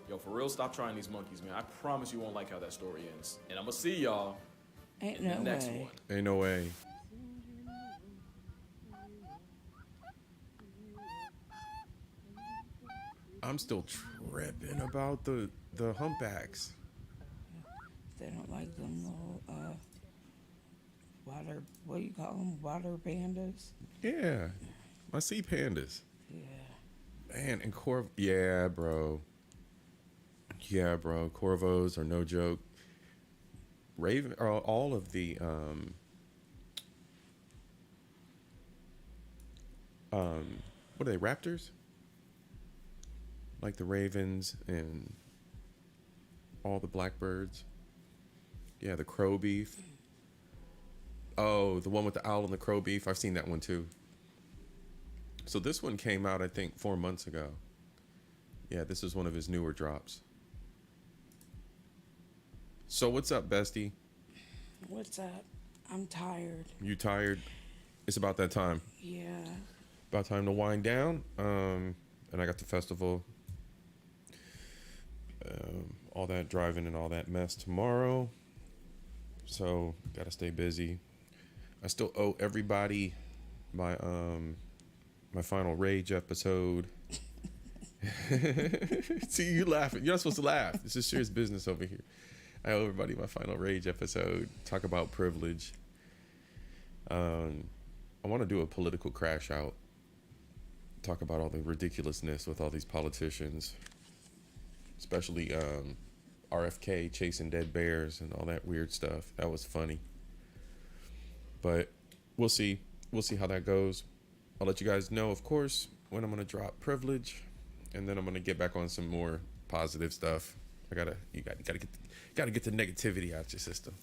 Yo, for real, stop trying these monkeys, man. I promise you won't like how that story ends. And I'm gonna see y'all in the next one. Ain't no way. I'm still tripping about the humpbacks. They don't like them little water, what do you call them? Water pandas? Yeah. I see pandas. Yeah. Man, and yeah, bro. Yeah, bro. Corvos are no joke. Raven, all of the what are they, raptors? Like the ravens and all the blackbirds. Yeah, the crow beef. Oh, the one with the owl and the crow beef. I've seen that one too. So this one came out, I think, 4 months ago. Yeah, this is one of his newer drops. So what's up, bestie? What's up? I'm tired. You tired? It's about that time. Yeah. About time to wind down. And I got the festival. All that driving and all that mess tomorrow. So gotta stay busy. I still owe everybody my my final rage episode. See, you laughing. You're not supposed to laugh. This is serious business over here. I owe everybody my final rage episode. Talk about privilege. I want to do a political crash out. Talk about all the ridiculousness with all these politicians, especially RFK chasing dead bears and all that weird stuff. That was funny. But we'll see. We'll see how that goes. I'll let you guys know, of course, when I'm going to drop privilege, and then I'm going to get back on some more positive stuff. You gotta get the negativity out your system.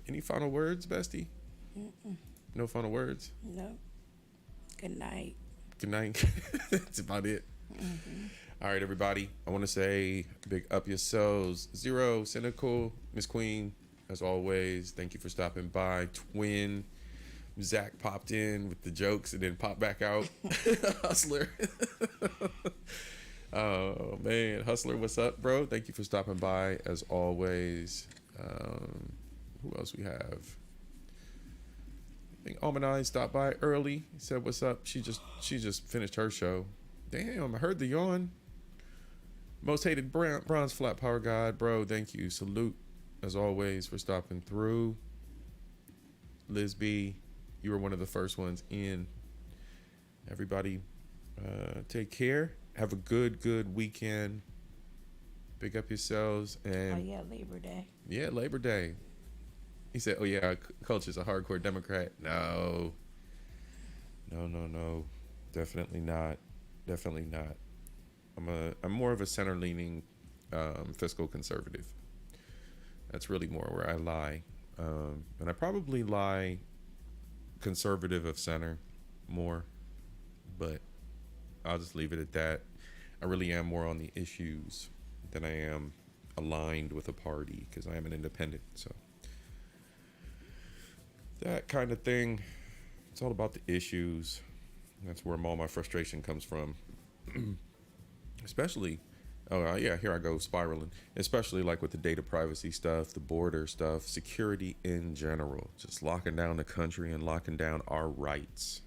Any final words, bestie? No final words? No. Good night. Good night. That's about it. All right, everybody. I want to say big up yourselves. Zero, Cynical, Miss Queen, as always. Thank you for stopping by. Twin, Zach popped in with the jokes and then popped back out. Hustler. Oh man, Hustler, what's up, bro? Thank you for stopping by as always. Who else we have? I think Almanai stopped by early. He said, "What's up?" She just finished her show. Damn, I heard the yawn. Most hated bronze flat power god, bro. Thank you. Salute as always for stopping through. Liz B, you were one of the first ones in. Everybody, take care. Have a good weekend. Pick up yourselves. And oh yeah, Labor Day. Yeah, Labor Day. He said, "Oh yeah, Culture's a hardcore Democrat." No. Definitely not. I'm more of a center-leaning fiscal conservative. That's really more where I lie, and I probably lie conservative of center more, but I'll just leave it at that. I really am more on the issues than I am aligned with a party because I am an independent. So that kind of thing, it's all about the issues. That's where all my frustration comes from. Especially, oh yeah, here I go spiraling. Especially like with the data privacy stuff, the border stuff, security in general, just locking down the country and locking down our rights.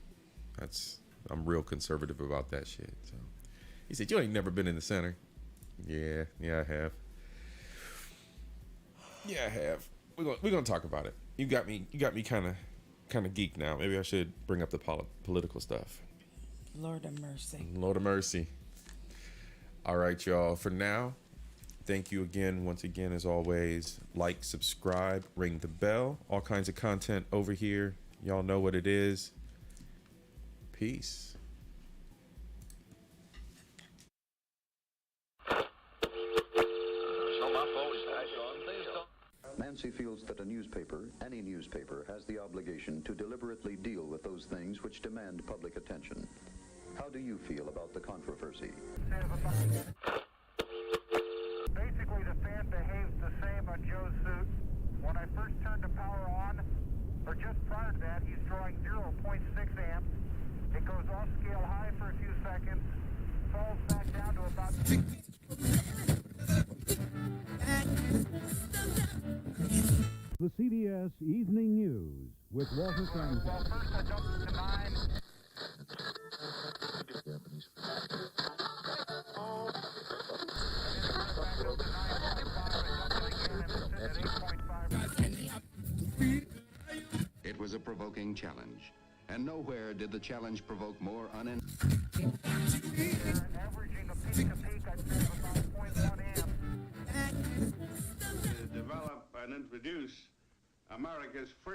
I'm real conservative about that shit. So he said, "You ain't never been in the center." Yeah, I have. Yeah, I have. We're gonna talk about it. You got me kind of geeked now. Maybe I should bring up the political stuff. Lord of mercy. Lord of mercy. All right, y'all. For now, thank you again, once again, as always. Like, subscribe, ring the bell. All kinds of content over here. Y'all know what it is. Peace. Nancy feels that a newspaper, any newspaper, has the obligation to deliberately deal with those things which demand public attention. How do you feel about the controversy? Basically, the fan behaves the same on Joe's suit. When I first turned the power on, or just prior to that, he's drawing 0.6 amps. It goes off scale high for a few seconds, falls back down to about... The CBS Evening News with Walter Cronkite. Well, first I jumped to 9. It was a provoking challenge, and nowhere did the challenge provoke more Averaging a peak to peak, I'd say about 0.1 amp. To develop and introduce America's first